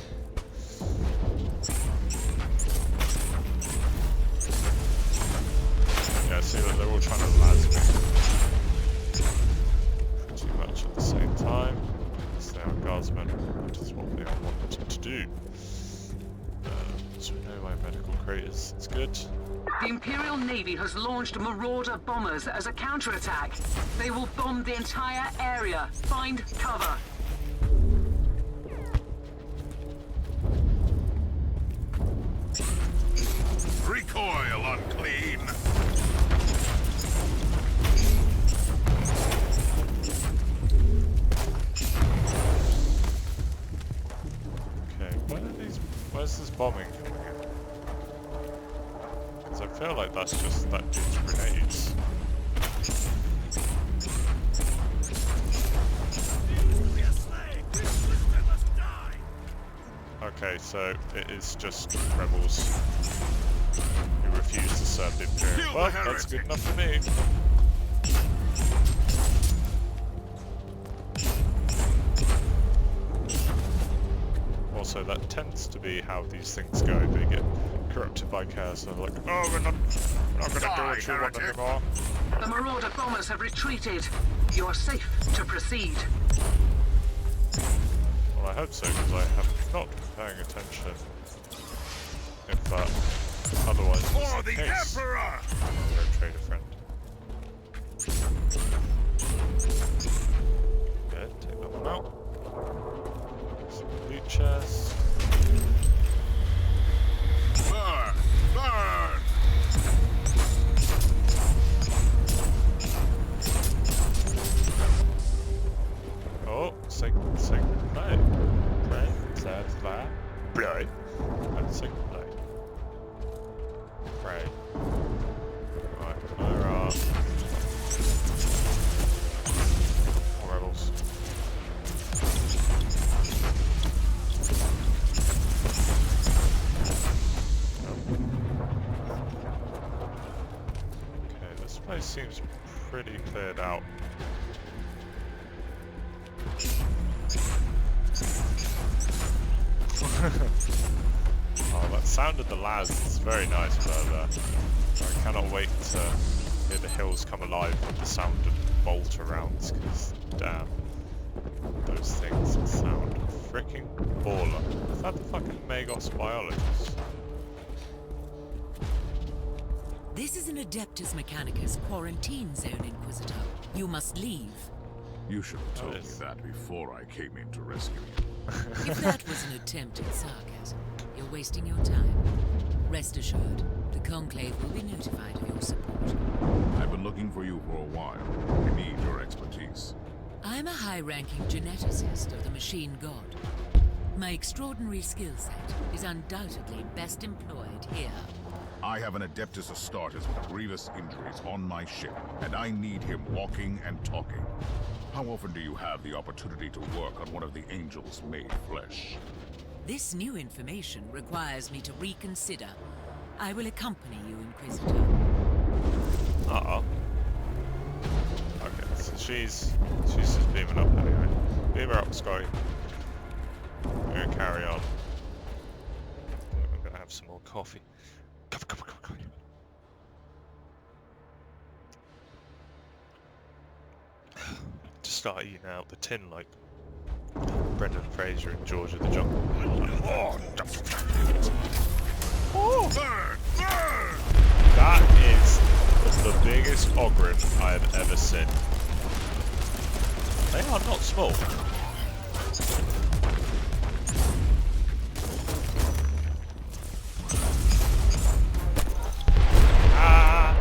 Yeah, see that they're all trying to las me. Pretty much at the same time. Yes, they are guardsmen. That is what they are wanted to do. So we know my medical crate is. It's good. The Imperial Navy has launched Marauder bombers as a counterattack. They will bomb the entire area. Find cover. Recoil, unclean! Okay, where's this bombing coming in? Because I feel like that's just that dude's grenades. Okay, so it is just rebels who refuse to serve the Imperium. Well, that's good enough for me. Also, that tends to be how these things go. They get corrupted by chaos and they're like, oh, we're not going to do what you want anymore. The Marauder bombers have retreated. You are safe to proceed. Well, I hope so, because I have not been paying attention. If otherwise it's For the the case. Emperor! Go trade a friend. Good, take that one out. Some loot chest. Burn! Burn! Oh, say goodnight. Princess that. Blood. Let's say goodnight. Right. Right, where are more rebels? Okay, this place seems pretty cleared out. Oh, that sound of the lads is very nice, but I cannot wait to hear the hills come alive with the sound of bolt rounds, because damn, those things sound freaking baller. Is that the fucking Magos biologist? This is an Adeptus Mechanicus quarantine zone, Inquisitor. You must leave. You should have told me Yes. that before I came in to rescue you. If that was an attempt at sarcasm, you're wasting your time. Rest assured, the Conclave will be notified of your support. I've been looking for you for a while. I need your expertise. I'm a high-ranking geneticist of the Machine God. My extraordinary skill set is undoubtedly best employed here. I have an Adeptus Astartes with grievous injuries on my ship, and I need him walking and talking. How often do you have the opportunity to work on one of the angels made flesh? This new information requires me to reconsider. I will accompany you, Inquisitor. Uh-oh. Okay, so she's just beaming up anyway. Beam her up, Scotty. We're gonna carry on. I'm gonna have some more coffee. Coffee. To start eating out the tin like Brendan Fraser in George of the Jungle. Oh! Burn! Burn! That is the biggest Ogren I have ever seen. They are not small. Ah!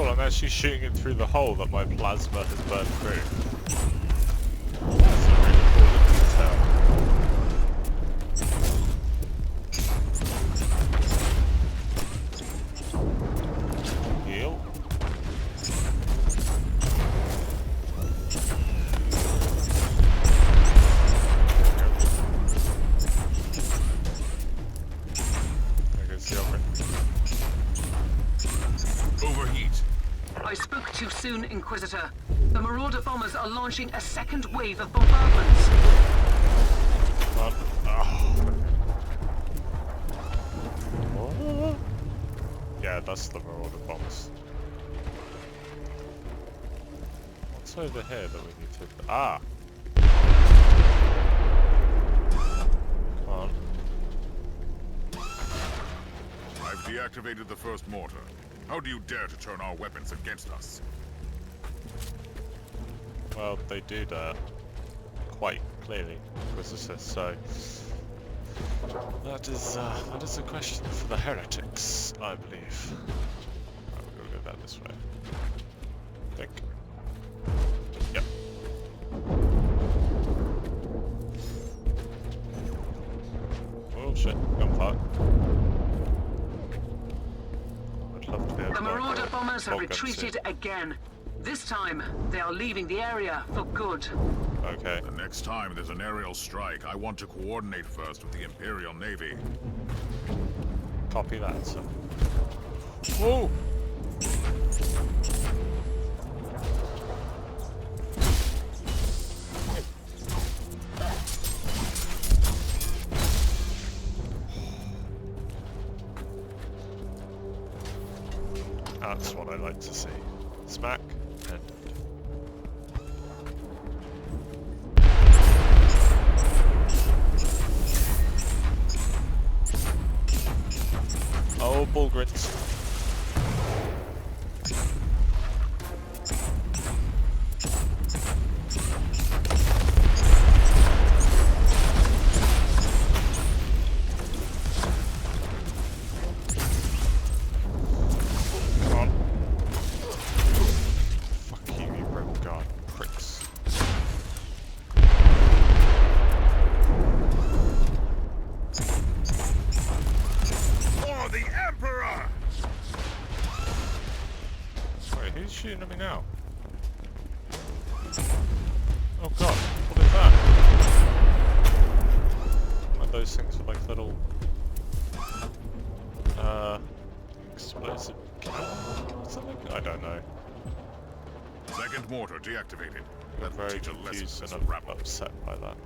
cool, I'm actually shooting it through the hole that my plasma has burned through. That's a really cool detail. Heal. There goes the other. Overheat. I spoke too soon, Inquisitor. The Marauder bombers are launching a second wave of bombardments. Come on. Oh. Yeah, that's the Marauder bombs. What's over here that we need to... Ah! Come on. I've deactivated the first mortar. How do you dare to turn our weapons against us? Well, they do that quite clearly, Inquisitor, so... That is a question for the heretics, I believe. Right, we'll go down this way. I think. Yep. Oh shit, gunfire. I'd love to be able The to Marauder bombers have shotgun retreated suit. again. This time, they are leaving the area for good. Okay. The next time there's an aerial strike, I want to coordinate first with the Imperial Navy. Copy that, sir. Whoa! That's what I like to see. Smack and... Oh, Bullgrins. Come on. Fuck you, you rebel guard pricks. For the Emperor! Wait, who's shooting at me now? Oh god, what is that? Like those things with like little... explosive cannon or something? I don't know. Second mortar deactivated. I'm That will very teach a lesson confused to and this I'm rabble. upset by that.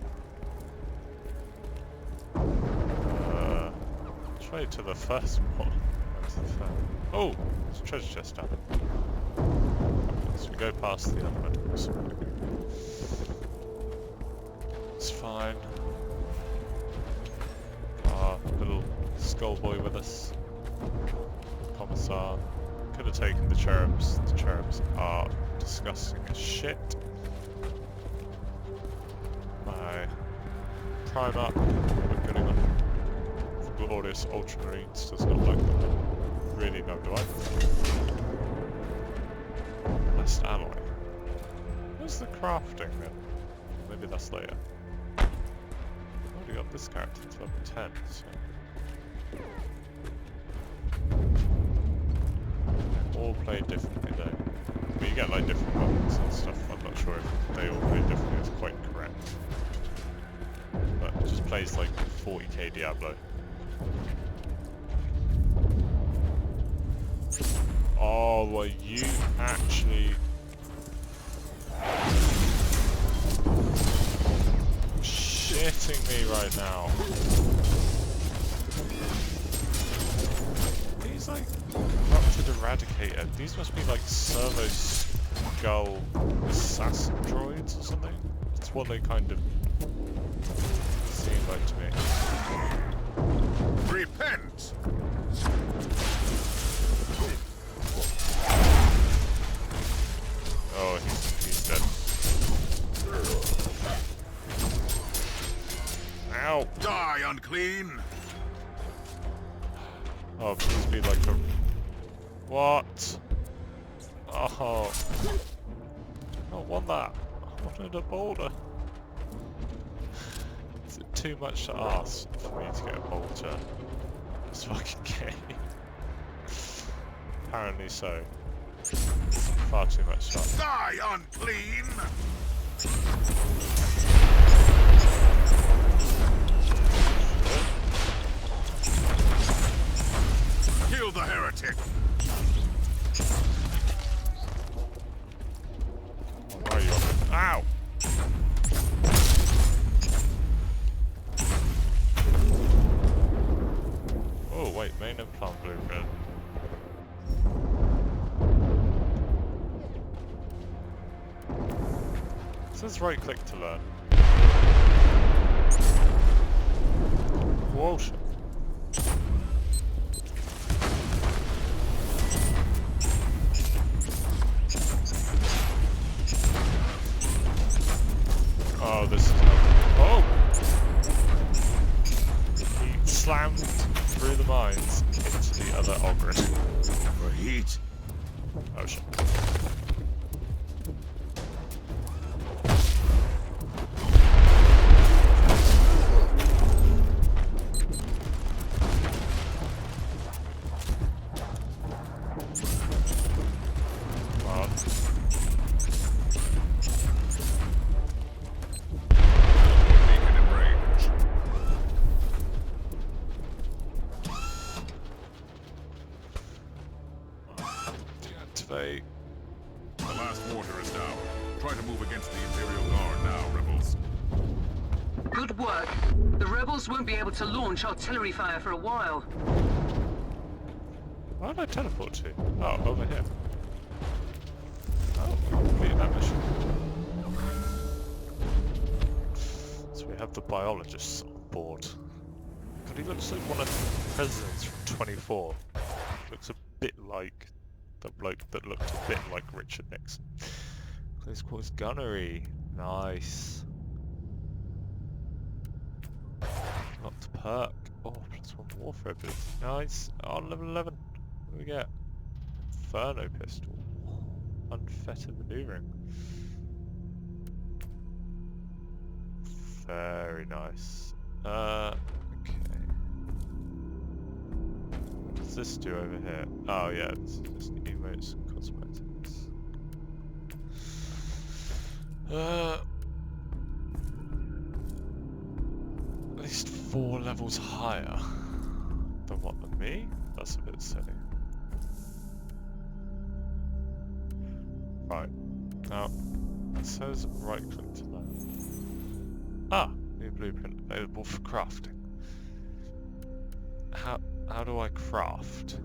Which way to the first one? To the third. Oh! There's a treasure chest down there. So we go past the other one. It's fine. Our little skull boy with us. Commissar. Could have taken the cherubs. The cherubs are disgusting as shit. My prime up. We're putting on glorious ultramarines. Does not like them. Really, no, do I? Last alloy. Where's the crafting then? Maybe that's later. I've already got this character to level 10, so... All play differently though. But you get like different weapons and stuff. I'm not sure if they all play differently is quite correct. But it just plays like 40k Diablo. Oh, were you actually shitting me right now? These like corrupted eradicator. These must be like servo skull assassin droids or something. That's what they kind of seem like to me. Repent! Oh, he's dead. Ow! Die, unclean! Oh, please be like a... What? Oh. I don't want that. I wanted a boulder. Is it too much to ask for me to get a boulder in this fucking game? Apparently so. Far too much to ask. Die, unclean! Kill the heretic! Where are you? Ow! Oh wait, main implant blueprint. It says right click to learn. Quotient. Oh, this is... Oh! He slammed through the mines into the other Ogren. For heat. Oh shit. The last mortar is down. Try to move against the Imperial Guard now, rebels. Good work. The rebels won't be able to launch artillery fire for a while. Where did I teleport to? Oh, over here. Oh, completed that mission. So we have the biologists on board. God, he looks like one of the presidents from 24. Looks a bit like the bloke that looked a bit like Richard Nixon. Close quarters gunnery. Nice. Not to perk. Oh, +1 warfare ability. Nice. Oh, level 11. What do we get? Inferno pistol. Unfettered maneuvering. Very nice. Okay. What does this do over here? Oh yeah, this is just emotes and cosmetics. At least 4 levels higher than what than me? That's a bit silly. Right. Now, it says right click to learn. Ah! New blueprint available for crafting. How do I craft?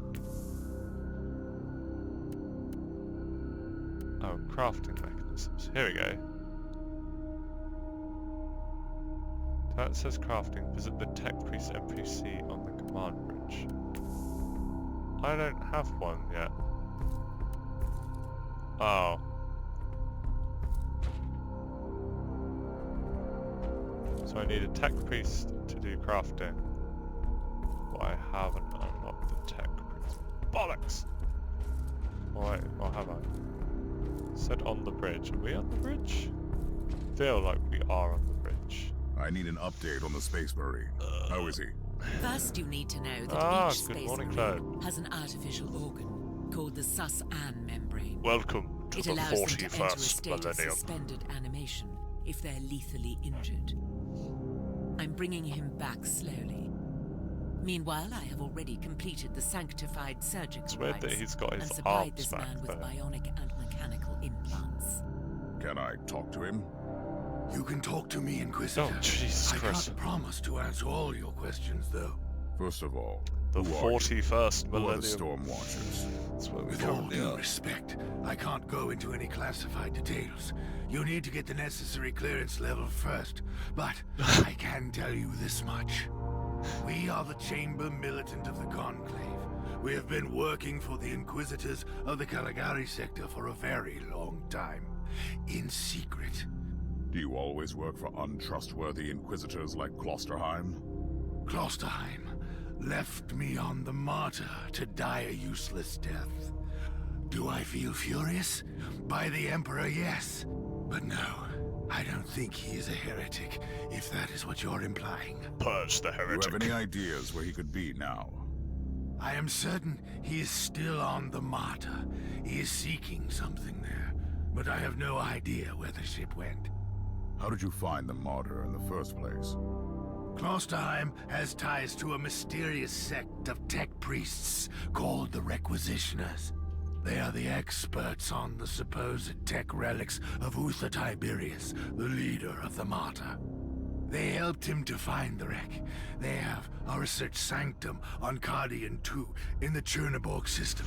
Oh, crafting mechanisms. Here we go. That says crafting. Visit the Tech Priest NPC on the command bridge. I don't have one yet. Oh. So I need a Tech Priest to do crafting. But I haven't unlocked the Tech Priest. Bollocks! Wait, or have I? It said on the bridge. Are we on the bridge? Feel like we are on the bridge. I need an update on the Space Marine. How is he? First, you need to know that each good Space morning, Marine Cloud. has an artificial organ called the Sus-An membrane. Welcome to It the allows them to enter a 41st state of millennium. suspended animation if they're lethally injured. I'm bringing him back slowly. Meanwhile, I have already completed the sanctified surgical It's weird that rites he's got his and supplied arms this back man with there. bionic and mechanical implants. Can I talk to him? You can talk to me, Inquisitor. Oh, Jesus I Christ. can't promise to answer all your questions, though. First of all, The who are you? 41st Who are the millennium. Storm Watchers? That's where we With all currently due are. respect, I can't go into any classified details. You need to get the necessary clearance level first. But I can tell you this much. We are the Chamber Militant of the Conclave. We have been working for the Inquisitors of the Caligari sector for a very long time. In secret. Do you always work for untrustworthy Inquisitors like Klosterheim? Klosterheim left me on the martyr to die a useless death. Do I feel furious? By the Emperor, yes. But no, I don't think he is a heretic, if that is what you're implying. Purge the Do you heretic. have any ideas where he could be now? I am certain he is still on the Martyr. He is seeking something there, but I have no idea where the ship went. How did you find the martyr in the first place? Klosterheim has ties to a mysterious sect of tech priests called the Requisitioners. They are the experts on the supposed tech relics of Uther Tiberius, the leader of the Martyr. They helped him to find the wreck. They have a research sanctum on Cardian 2 in the Cherniborg system.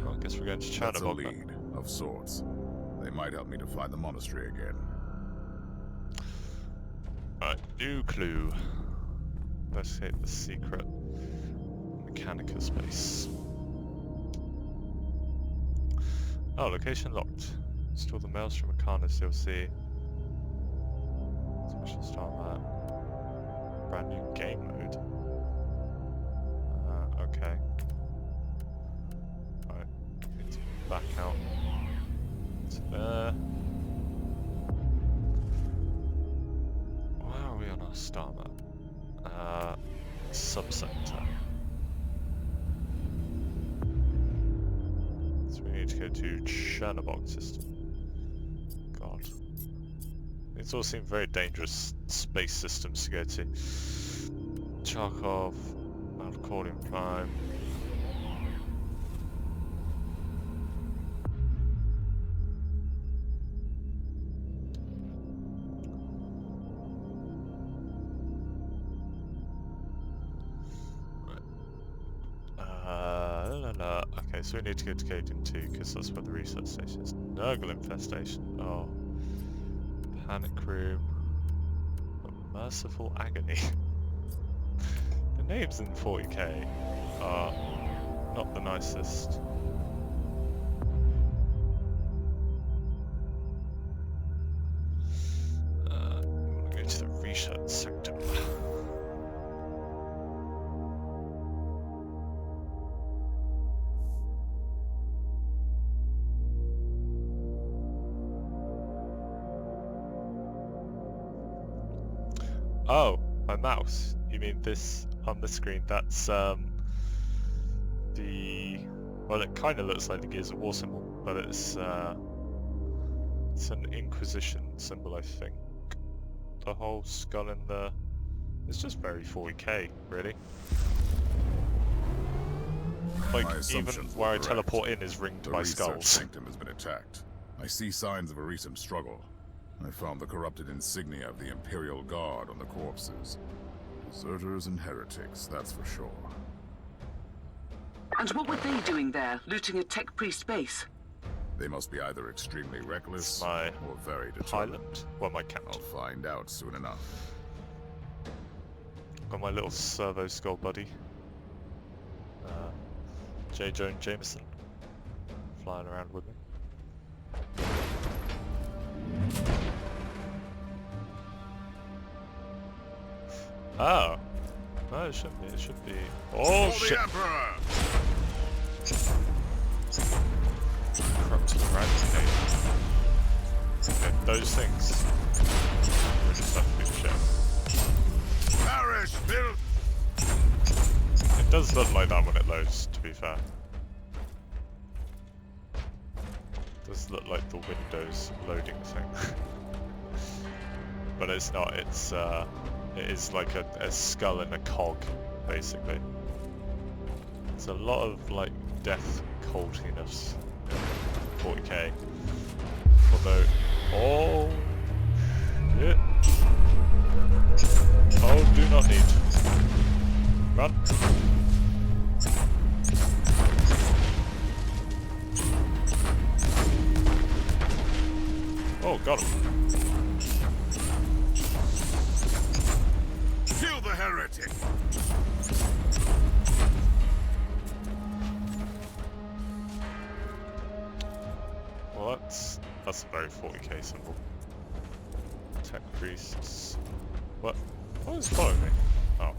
Well, I guess we're going to That's a Cherniborg then. lead, of sorts. They might help me to find the monastery again. Right, new clue. Let's hit the secret Mechanica space. Oh, location locked. Store the Maelstrom Mechanis DLC. Special star map. Brand new game mode. Okay. Alright, need to back out to there. Where are we on our star map? Subsector. So we need to go to Cherniborg system. God. These all seem very dangerous space systems to go to. Charkov, Malcordium Prime. Okay, so we need to go to Caden 2 because that's where the research station is. Nurgle infestation. Oh. Panic room. A merciful agony. The names in 40k are not the nicest. We want to go to the research sector. Oh, my mouse. You mean this on the screen? That's well, it kind of looks like the Gears of War symbol, but it's an Inquisition symbol, I think. The whole skull in the... It's just very 40k, really. Like, My even assumptions were where I correct. teleport in is ringed The by research skulls. sanctum has been attacked. I see signs of a recent struggle. I found the corrupted insignia of the Imperial Guard on the corpses. Deserters and heretics, that's for sure. And what were they doing there, looting a tech priest base? They must be either extremely reckless My or very determined. Pilot? Well, my I'll captain. find out soon enough. Got my little servo skull buddy. J. Jonah Jameson. Flying around with me. Oh. No, it shouldn't be. It should be. Oh, For shit! the Emperor! Corrupted eradicate. Okay, those things. We just have to be shit. Parish built! It does look like that when it loads, to be fair. It does look like the Windows loading thing. But it's not, it's it is like a skull and a cog, basically. It's a lot of like death cultiness in 40k. Although, oh shit. Oh, do not need. Run. Oh, got him. Kill the heretic! Well, that's a very 40k symbol. Tech priests. What? What is following me? Oh,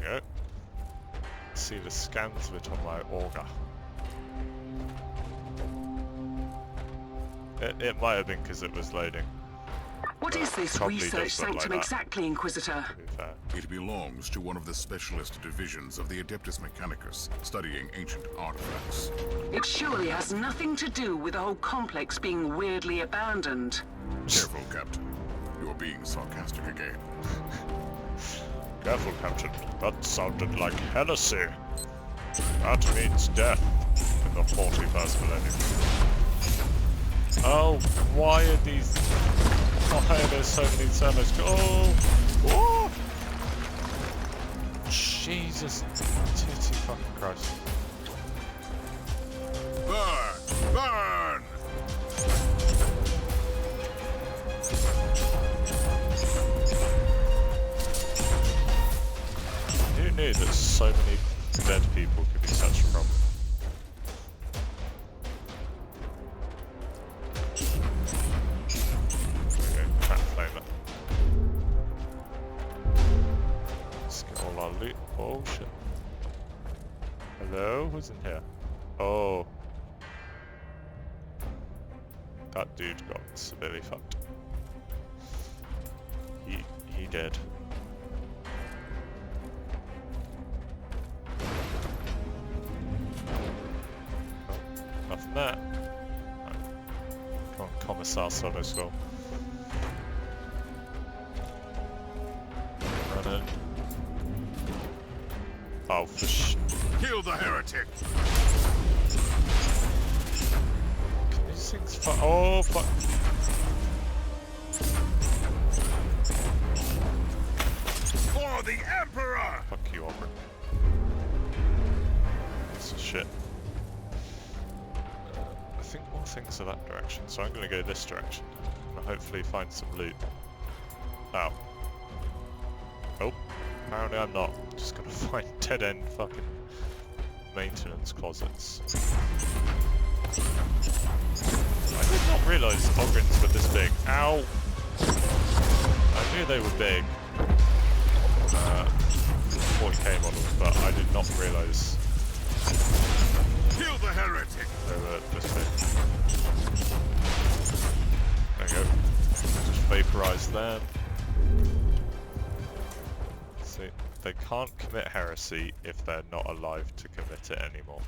there we go. See the scans of it on my auger. It might have been because it was loading. What is this Probably research does look like sanctum that. exactly, Inquisitor? To be fair. It belongs to one of the specialist divisions of the Adeptus Mechanicus, studying ancient artifacts. It surely has nothing to do with the whole complex being weirdly abandoned. Careful, Captain. You're being sarcastic again. Careful, Captain. That sounded like heresy. That means death in the 41st millennium. Oh, why are there so many servos? Oh! Oh! Jesus. Titty fucking Christ. Burn! Burn! Who knew that so many dead people could be such a problem? Let's get all our loot. Oh shit. Hello? Who's in here? Oh. That dude got severely fucked. He did. Oh, nothing there. Come on, Commissar Solo Skull. Run in. Oh, for Kill the heretic! These things oh, fuck. For the Emperor! Fuck you, Aubrey. This is shit. I think more things are that direction, so I'm gonna go this direction. And hopefully find some loot. Ow. Oh. Apparently I'm not. Just gonna find dead-end fucking maintenance closets. I did not realise Ogrins were this big. Ow! I knew they were big. 40k models, but I did not realise Kill the heretic! they were this big. There you go. Just vaporise them. See, they can't commit heresy if they're not alive to commit it anymore.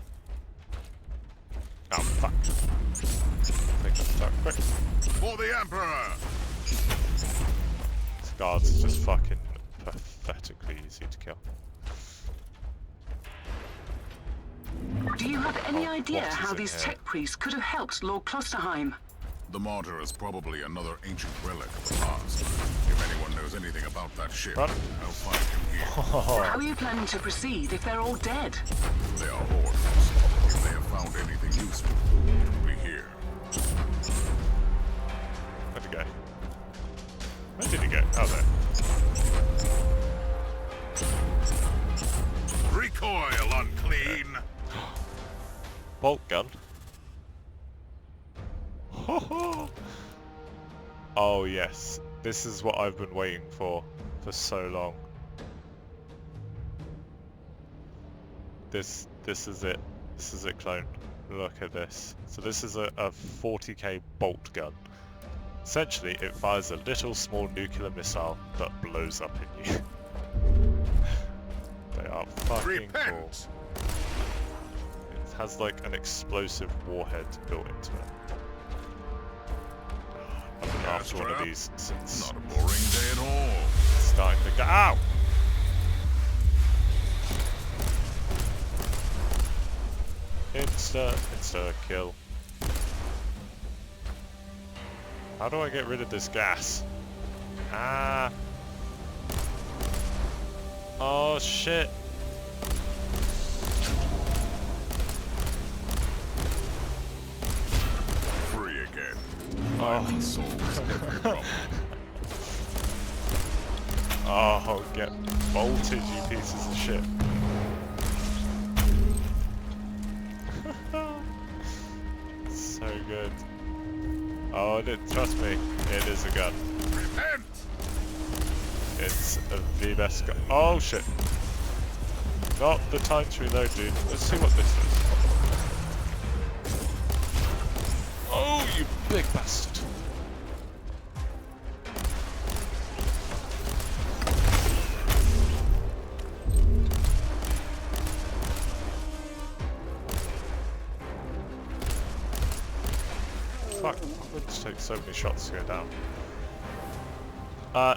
Oh fuck. Make that start quick. For the Emperor! This guard's just fucking pathetically easy to kill. Do you have any Oh, idea what is how it these here? tech priests could have helped Lord Klosterheim? The martyr is probably another ancient relic of the past. If anyone knows anything about that ship, Run. I'll find him here. How are you planning to proceed if they're all dead? They are hoarders. If they have found anything useful, it will be here. Where'd he go? Where did he go? Oh, there. Recoil, unclean! Bolt gun. Oh yes, this is what I've been waiting for so long. This is it. This is it, clone. Look at this. So this is a 40k bolt gun. Essentially, it fires a little small nuclear missile that blows up in you. They are fucking cool. Repent! It has like an explosive warhead built into it. I've been after one of trap. these since Not a boring day at all. starting to go. Ow! Insta kill. How do I get rid of this gas? Ah! Oh shit! Free again. Oh. Solves every problem. Oh, get bolted, you pieces of shit. So good. Oh, trust me, it is a gun. Repent! It's the best gun. Oh shit. Not the time to reload, dude. Let's see what this is. Oh, you big bastard. Fuck, I'm going to take so many shots to go down.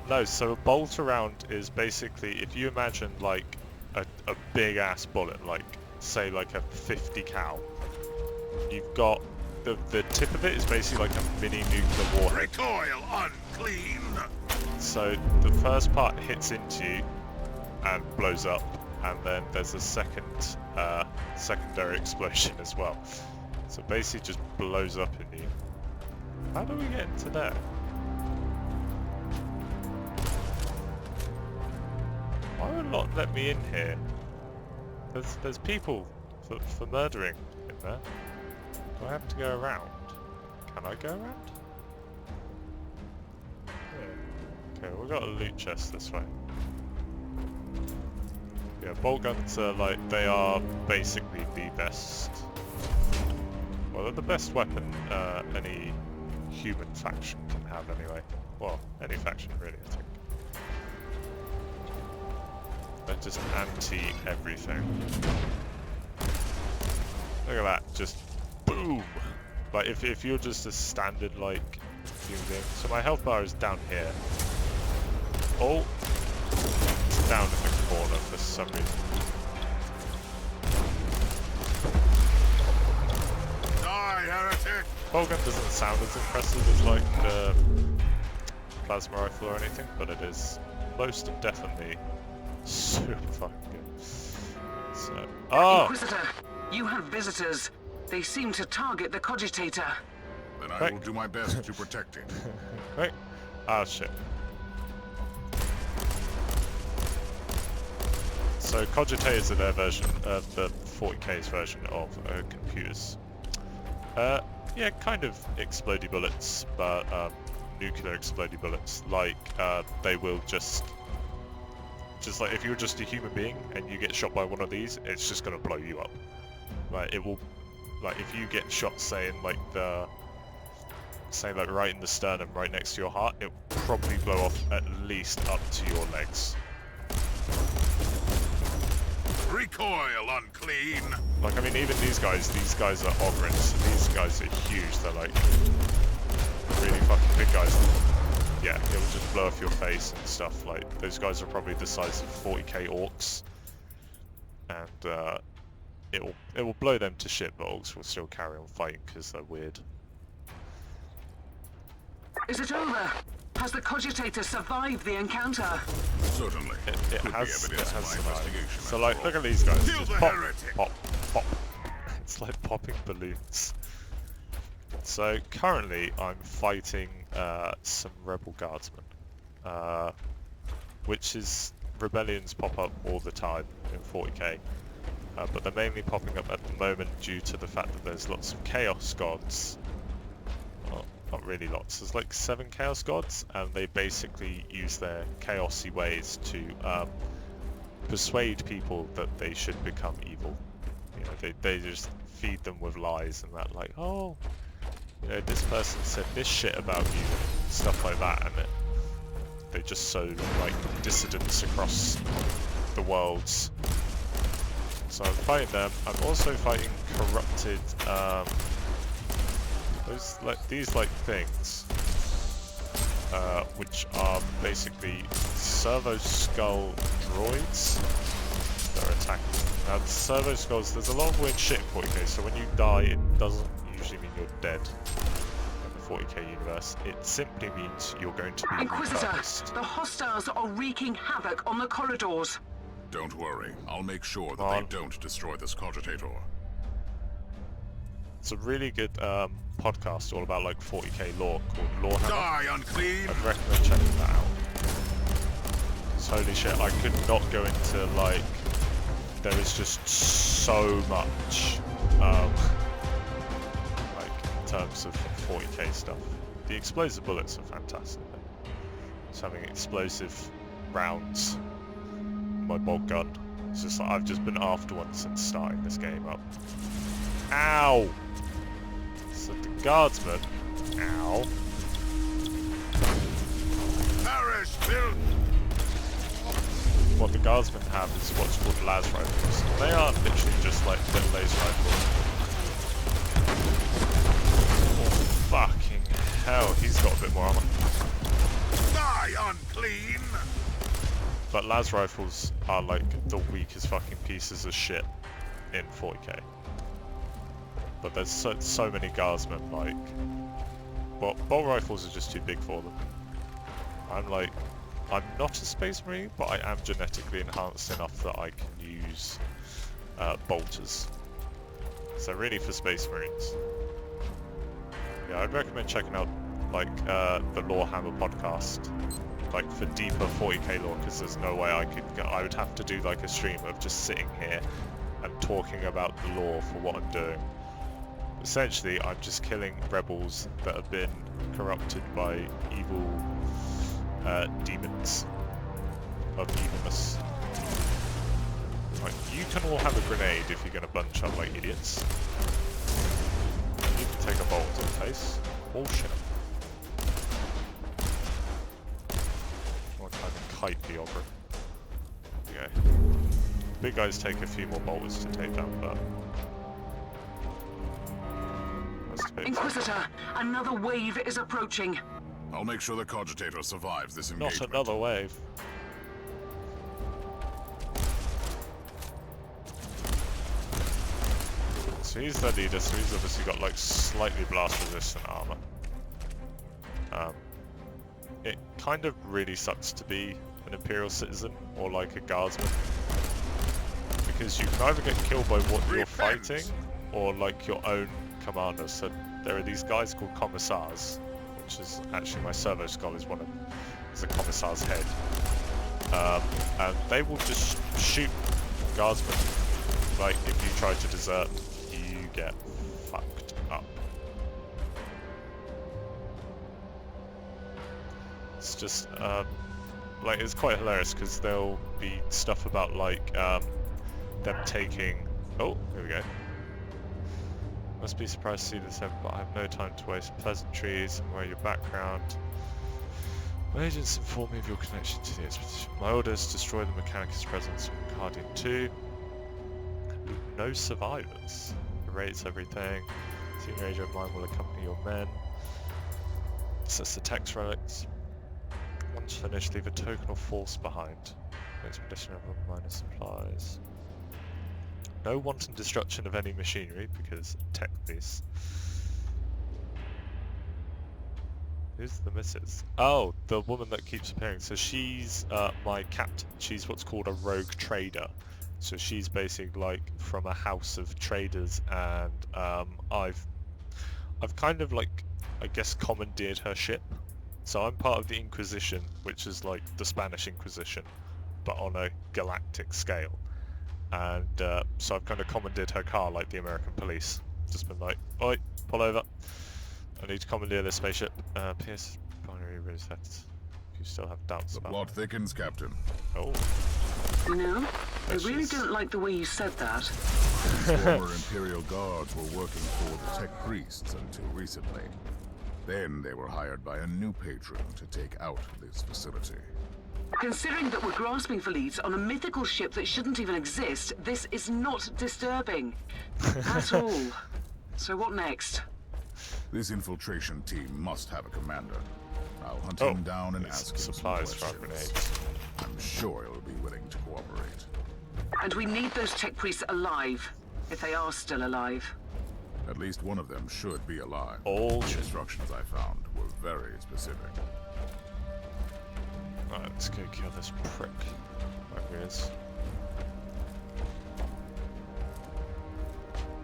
No, so a bolt around is basically, if you imagine like a big ass bullet, like say like a 50 cal, you've got the tip of it is basically like a mini nuclear warhead. Recoil unclean! So the first part hits into you and blows up, and then there's a secondary explosion as well. So basically just blows up in you. How do we get into there? Why would not let me in here? There's people for murdering in there. Do I have to go around? Can I go around? Yeah. Okay, we've got a loot chest this way. Yeah, bolt guns are like, they are basically the best. Well, they're the best weapon any human faction can have anyway. Well, any faction really, I think. They're just anti-everything. Look at that, just boom! Like, if you're just a standard, like, human being. So my health bar is down here. Oh! It's down in the corner for some reason. Die, heretic! Bowgun doesn't sound as impressive as, like, the plasma rifle or anything, but it is most definitely super fucking good. So, oh! Inquisitor, you have visitors. They seem to target the cogitator. Then I Right. will do my best to protect it. Wait. Ah, shit. So cogitators are their version, the 40k's version of computers. Yeah, kind of explodey bullets, but nuclear explodey bullets. Like, they will just like if you're just a human being and you get shot by one of these, it's just gonna blow you up. Like, it will, like if you get shot, saying like right in the sternum, right next to your heart, it will probably blow off at least up to your legs. Recoil unclean! Like, I mean, even these guys are Ogrins. These guys are huge. They're like really fucking big guys. Yeah, it will just blow off your face and stuff. Like, those guys are probably the size of 40k orcs, and it will blow them to shit. But orcs will still carry on fighting because they're weird. Is it over? Has the cogitator survived the encounter? Certainly. It Could has be evidence of my survived. investigation. So, after like, all. look at these guys. Kill Just the pop, heretic! pop, pop. It's like popping balloons. So currently I'm fighting some rebel guardsmen, which is rebellions pop up all the time in 40k, but they're mainly popping up at the moment due to the fact that there's lots of chaos gods. Well, not really lots, there's like 7 chaos gods, and they basically use their chaosy ways to persuade people that they should become evil. You know, they just feed them with lies and that, like, oh, you know, this person said this shit about you, stuff like that, and they just sow like dissidence across the worlds. So I'm fighting them. I'm also fighting corrupted, these things, which are basically servo skull droids that are attacking. Now the servo skulls, there's a lot of weird shit in 40k, so when you die it doesn't usually mean you're dead in the 40k universe. It simply means you're going to be Inquisitor, repurposed. the hostiles are wreaking havoc on the corridors. Don't worry. I'll make sure that Come on. they don't destroy this cogitator. It's a really good podcast all about like 40k lore called Warhammer. Die, unclean! I'd recommend checking that out. 'Cause holy shit, I could not go into like, there is just so much like in terms of 40k stuff. The explosive bullets are fantastic. Just having explosive rounds in my bolt gun. It's just like, I've just been after one since starting this game up. Ow! So the guardsmen... Ow. Perish, filth! What the guardsmen have is what's called las rifles. They are literally just like little laser rifles. Oh, fucking hell, he's got a bit more armor. Die, unclean! But las rifles are like the weakest fucking pieces of shit in 40k. But there's so many guardsmen, like... Well, bolt rifles are just too big for them. I'm not a space marine, but I am genetically enhanced enough that I can use bolters. So really for space marines. Yeah, I'd recommend checking out like the Warhammer podcast, like for deeper 40k lore, because there's no way I would have to do like a stream of just sitting here and talking about the lore for what I'm doing. Essentially, I'm just killing rebels that have been corrupted by evil demons of evilness. Right, you can all have a grenade if you're going to bunch up like idiots. You can take a bolt to the face. Oh shit. Or kind of kite the ogre. Okay. Big guys take a few more bolts to take down, but... Inquisitor, another wave is approaching. I'll make sure the cogitator survives this engagement. Not another wave. So he's the leader, so he's obviously got like slightly blast resistant armor. It kind of really sucks to be an Imperial citizen or like a guardsman, because you can either get killed by what you're fighting or like your own commander. So there are these guys called commissars, which is actually my servo skull is a commissar's head, and they will just shoot guardsmen. Like if you try to desert, you get fucked up. It's just like it's quite hilarious because there'll be stuff about like them taking. Oh, here we go. Must be surprised to see this ever, but I have no time to waste. Pleasantries and wear your background. My agents inform me of your connection to the expedition. My orders: destroy the Mechanicus presence from Guardian 2. No survivors. Erase everything. Senior agent of mine will accompany your men. Assess the text relics. Once finished, leave a token or force behind. Expedition of minor supplies. No wanton destruction of any machinery, because tech piece. Who's the missus? Oh, the woman that keeps appearing. So she's my captain. She's what's called a rogue trader. So she's basically like from a house of traders, and I've kind of like, I guess, commandeered her ship. So I'm part of the Inquisition, which is like the Spanish Inquisition, but on a galactic scale. And so I've kind of commandeered her car like the American police. Just been like, oi, pull over. I need to commandeer this spaceship. PS binary reset. If you still have doubts about The plot thickens, Captain. Oh. You know, I That's really just- don't like the way you said that. Former Imperial guards were working for the tech priests until recently. Then they were hired by a new patron to take out this facility. Considering that we're grasping for leads on a mythical ship that shouldn't even exist, this is not disturbing. At all. So what next? This infiltration team must have a commander. I'll hunt Oh, him down and it's ask him some supplies for our questions. grenades. I'm sure he'll be willing to cooperate. And we need those tech priests alive, if they are still alive. At least one of them should be alive. All The should. instructions I found were very specific. Right, let's go kill this prick. Where he is.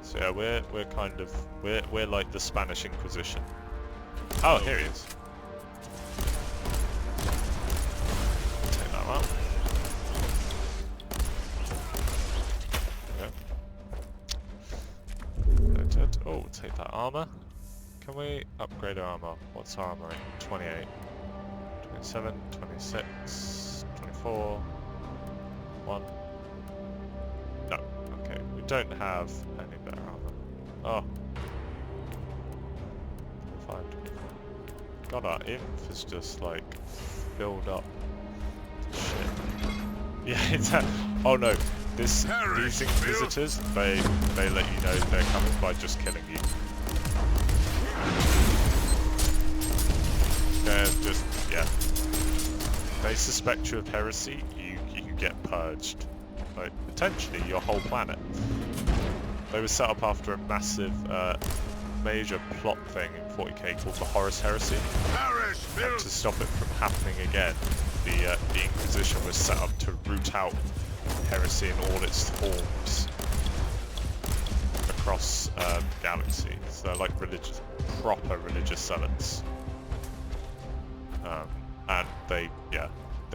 So yeah, we're kind of we're like the Spanish Inquisition. Oh, here he is. Take that one. There we go. Oh, take that armor. Can we upgrade our armor? What's our armor in? 28. 27, 26, 24, 1. No, okay, we don't have any better armor. Oh. God, our inf is just like filled up. Shit. Yeah, it's oh no, these inquisitors, they let you know they're coming by just killing you. They're just, yeah. They suspect you of heresy, you can get purged. Like, potentially your whole planet. They were set up after a massive, major plot thing in 40k called the Horus Heresy. And to stop it from happening again, the Inquisition was set up to root out heresy in all its forms across the galaxy. So like proper religious zealots. And they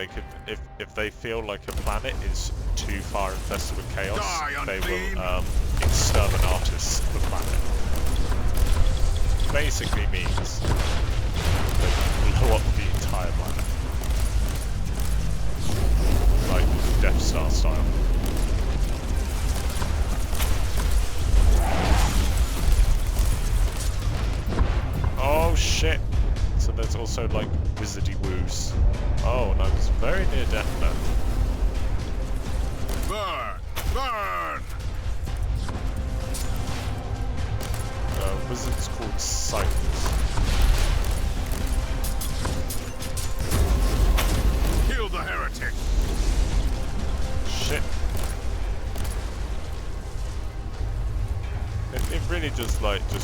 could, if they feel like a planet is too far infested with chaos, they will exterminatus the planet. Basically means they blow up the entire planet. Like Death Star style. Oh shit! So there's also like wizardy woos. Oh no, it's very near death there. Burn! Burn! Wizard's called Silence. Kill the heretic! Shit. It really just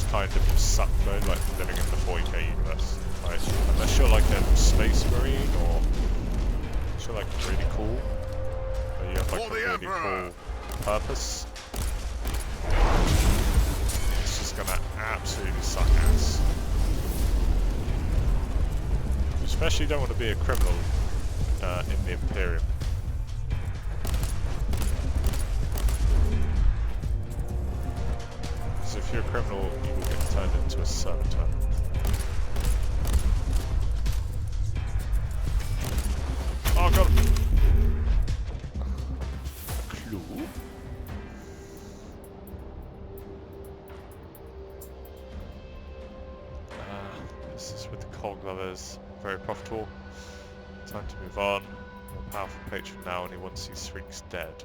kind of sucks though, like living in the 40k universe. Like, unless you're like a space marine or you're like really cool, or you have like a really cool purpose, it's just gonna absolutely suck ass. You especially don't want to be a criminal in the Imperium. Because if you're a criminal, you will get turned into a servitor. Oh god! A clue? This is with the cog lovers. Very profitable. Time to move on. More powerful patron now, and he wants these freaks dead.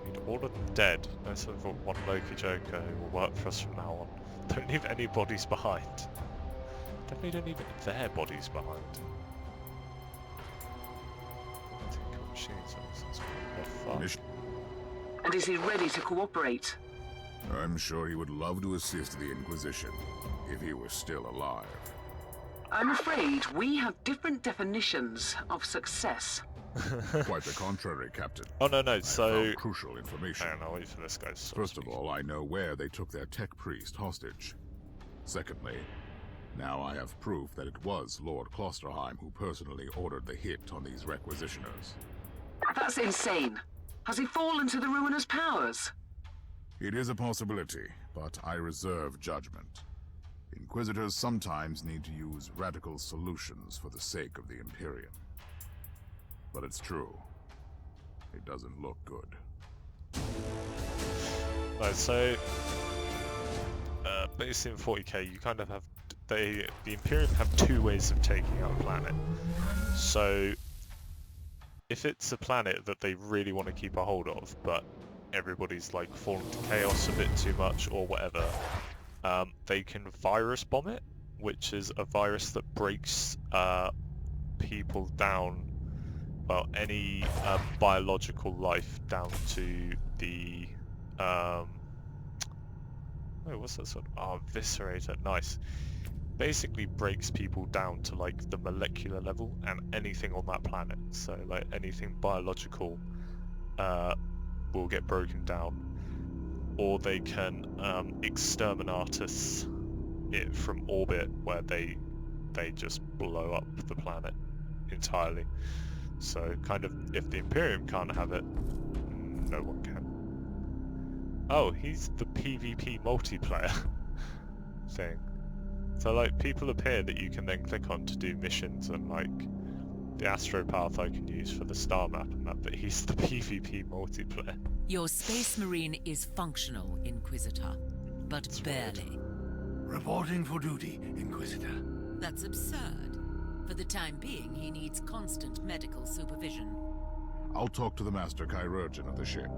We need all of them dead. No sort of one Loki Joker who will work for us from now on. Don't leave any bodies behind. Definitely don't leave their bodies behind. And is he ready to cooperate? I'm sure he would love to assist the Inquisition, if he were still alive. I'm afraid we have different definitions of success. Quite the contrary, Captain. Oh no, so... found crucial information. Hang on, I'll wait for this guy to stop First of speaking. all, I know where they took their tech priest hostage. Secondly, now I have proof that it was Lord Klosterheim who personally ordered the hit on these requisitioners. That's insane. Has he fallen to the ruinous powers? It is a possibility, but I reserve judgment. Inquisitors sometimes need to use radical solutions for the sake of the Imperium. But it's true. It doesn't look good. Right, so... basically in 40k, you kind of have... the Imperium have two ways of taking out a planet. So... if it's a planet that they really want to keep a hold of, but everybody's like fallen to chaos a bit too much or whatever, they can virus bomb it, which is a virus that breaks people down, well, any biological life down to the what's that sort of, eviscerator, nice. Basically breaks people down to like the molecular level and anything on that planet. So like anything biological will get broken down, or they can exterminatus it from orbit, where they just blow up the planet entirely. So kind of, if the Imperium can't have it, no one can. Oh, he's the PvP multiplayer thing. So like people appear that you can then click on to do missions, and like the astropath I can use for the star map and that, but he's the PvP multiplayer. Your space marine is functional, Inquisitor, but barely. Reporting for duty, Inquisitor. That's absurd. For the time being, he needs constant medical supervision. I'll talk to the Master Chirurgeon of the ship.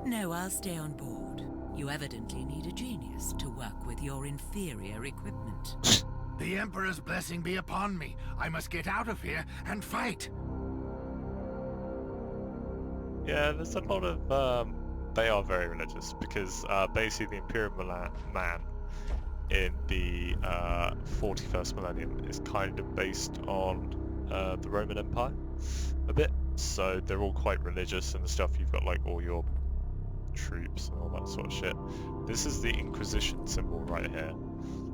No, I'll stay on board. You evidently need a genius to work with your inferior equipment. The Emperor's blessing be upon me. I must get out of here and fight. Yeah, there's a lot of, they are very religious, because basically the Imperial Man in the 41st millennium is kind of based on the Roman Empire a bit, so they're all quite religious and stuff. You've got like all your troops and all that sort of shit. This is the Inquisition symbol right here.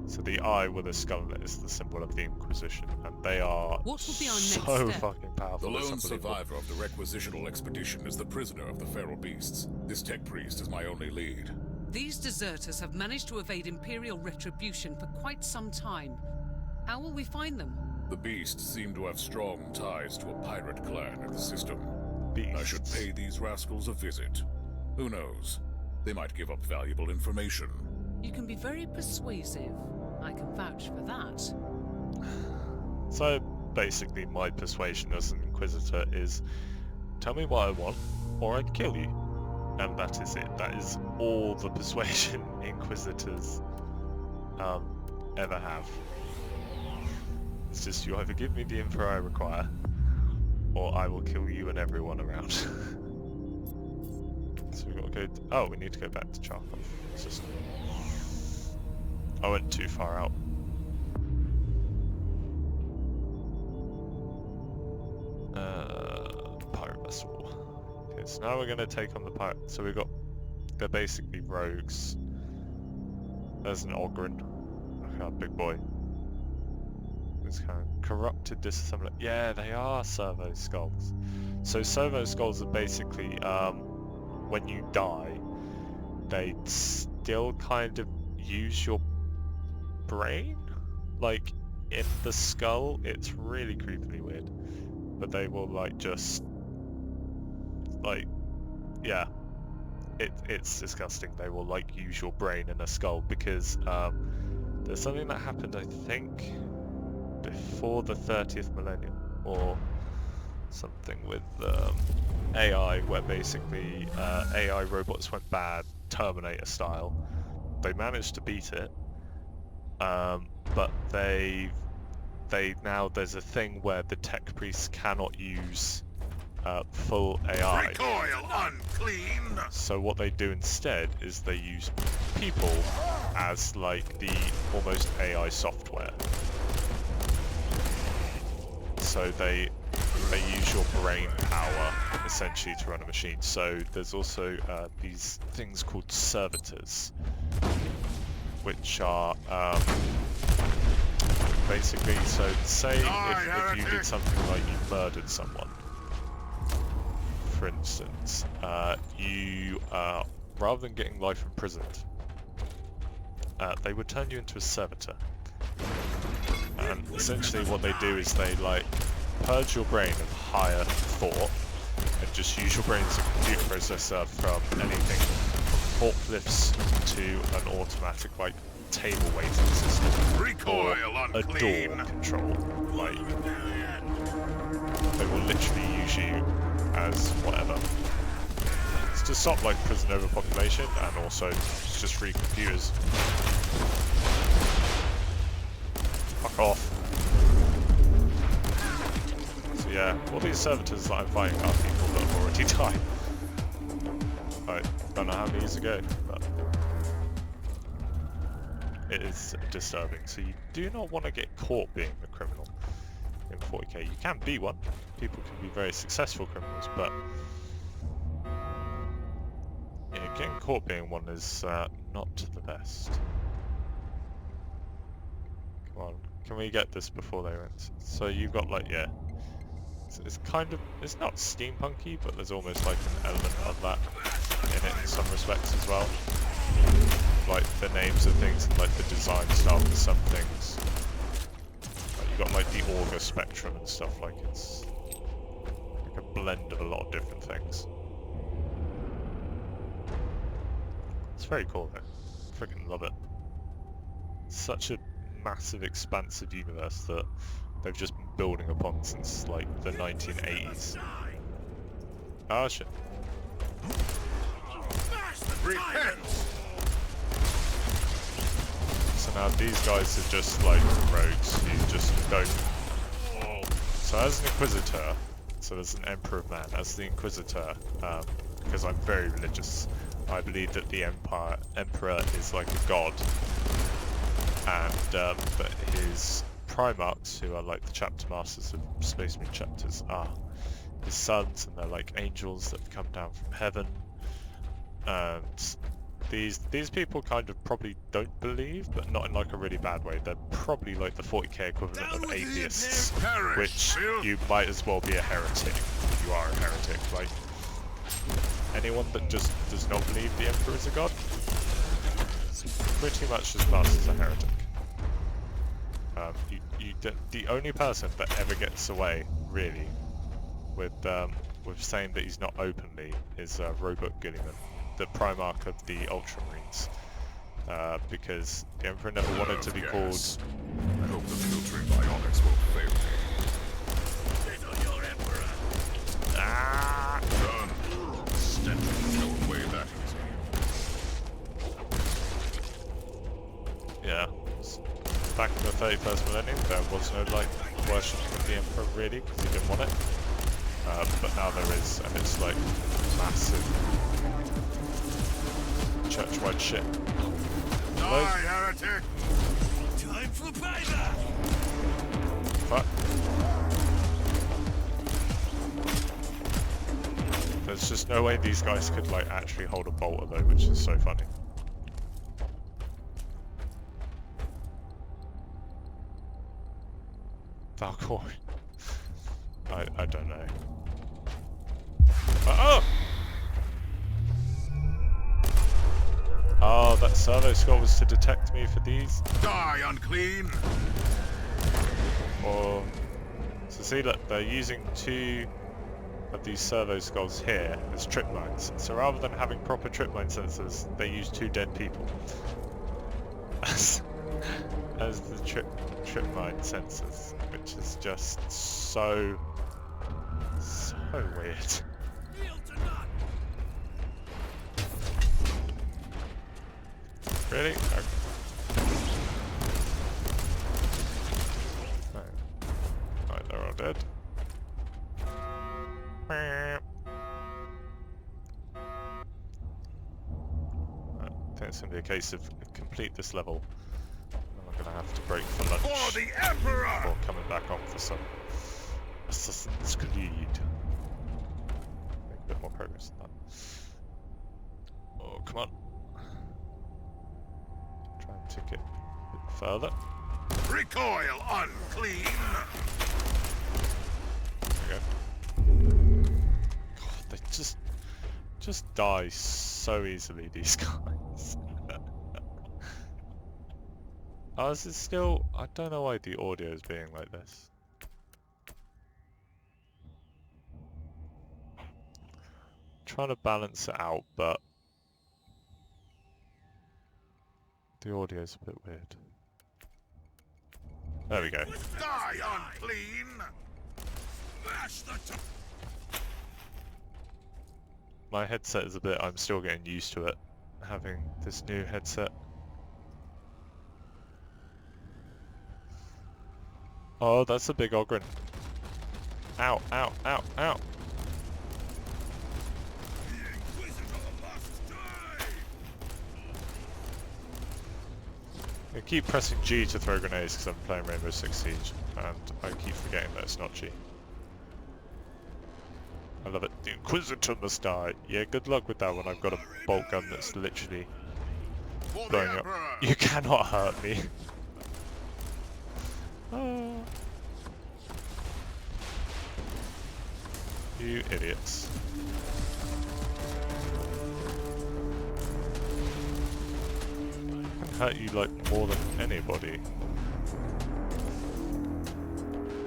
So the eye with a skull in it is the symbol of the Inquisition, and they are What will be our next so step? fucking powerful. The It's lone unbelievable. survivor of the requisitional expedition is the prisoner of the feral beasts. This tech priest is my only lead. These deserters have managed to evade Imperial retribution for quite some time. How will we find them? The beasts seem to have strong ties to a pirate clan in the system. I should Beasts. pay these rascals a visit. Who knows? They might give up valuable information. You can be very persuasive. I can vouch for that. So basically my persuasion as an Inquisitor is tell me what I want or I kill you. And that is it. That is all the persuasion Inquisitors ever have. It's just you either give me the info I require or I will kill you and everyone around. So we've got to go... oh, we need to go back to Charkov. It's just... I went too far out. Pirate vessel. Okay, so now we're going to take on the pirate. So we've got... they're basically rogues. There's an Ogren. Look at that big boy. This kind of corrupted disassembler. Yeah, they are servo skulls. So servo skulls are basically... when you die, they still kind of use your brain. Like, in the skull, it's really creepily weird. But they will, like, just... like, yeah. It's disgusting. They will, like, use your brain in a skull because there's something that happened, I think, before the 30th millennium, or something with AI, where basically AI robots went bad, Terminator style. They managed to beat it, but they now there's a thing where the tech priests cannot use full AI. Recoil unclean! So what they do instead is they use people as like the almost AI software. So they use your brain power essentially to run a machine. So there's also these things called servitors, which are basically, so say if you did something like you murdered someone, for instance, you rather than getting life imprisoned, they would turn you into a servitor. And essentially what they do is they like purge your brain of higher thought and just use your brain as a computer processor from anything from forklifts to an automatic like table weighting system or a door control. Like, they will literally use you as whatever. It's to stop like prison overpopulation and also it's just free computers. Fuck off. So yeah, all these servitors that I'm fighting are people that have already died. I don't know how many years ago, but it is disturbing. So you do not want to get caught being a criminal in 40k. You can be one. People can be very successful criminals, but yeah, getting caught being one is not the best. Come on, can we get this before they rinse? So you've got like, yeah, it's kind of, it's not steampunky, but there's almost like an element of that in it in some respects as well. Like the names of things and like the design style for some things. Like you got like the Augur spectrum and stuff, like it's like a blend of a lot of different things. It's very cool though. Freaking love it. Such a massive expansive universe that they've just been building upon since like the 1980s. Oh shit. Repent! So now these guys are just like rogues who just don't... So as an inquisitor, so as an emperor of man, as the inquisitor, because I'm very religious, I believe that the emperor is like a god, and that his primarchs, who are like the chapter masters of Space Marine chapters, are his sons, and they're like angels that have come down from heaven. And these people kind of probably don't believe, but not in like a really bad way. They're probably like the 40k equivalent of atheists, which you might as well be a heretic. You are a heretic. Like anyone that just does not believe the Emperor is a god, pretty much just classed as a heretic. The only person that ever gets away really with saying that he's not openly is Robert Gilliman, the Primarch of the Ultramarines, because the Emperor never wanted to be called... I hope the filtering bionics won't fail me. Ah! Done. Stench won't go away that easy. Yeah. Back in the 31st millennium, there was no like worship of the Emperor really, because he didn't want it. But now there is, and it's like massive church-wide shit. Die, heretic! Time for payback! Fuck. There's just no way these guys could like actually hold a bolter though, which is so funny. Valcoin. I don't know. Oh! Oh, that servo skull was to detect me for these. Die, unclean! Or so see, look, they're using 2 of these servo skulls here as trip mines. So rather than having proper trip mine sensors, they use 2 dead people as the trip mine sensors, which is just so weird. Really? Okay. Right, they're all dead. Right, I think it's going to be a case of complete this level, and I'm going to have to break for lunch For the Emperor! before coming back on for some Assassin's Creed. Make a bit more progress than that. Oh, come on. Try and tick it a bit further. Recoil, unclean! There we go. God, they just die so easily, these guys. Oh, is it still... I don't know why the audio is being like this. Trying to balance it out, but the audio is a bit weird. There we go. Die, unclean! Mash the My headset is a bit... I'm still getting used to it, having this new headset. Oh, that's a big Ogren. Ow, ow, ow, ow. The inquisitor must die! I keep pressing G to throw grenades because I'm playing Rainbow Six Siege, and I keep forgetting that it's not G. I love it. The Inquisitor must die. Yeah, good luck with that one. I've got a bolt gun that's literally For the blowing up. Emperor! You cannot hurt me. Oh. You idiots. I can hurt you like more than anybody.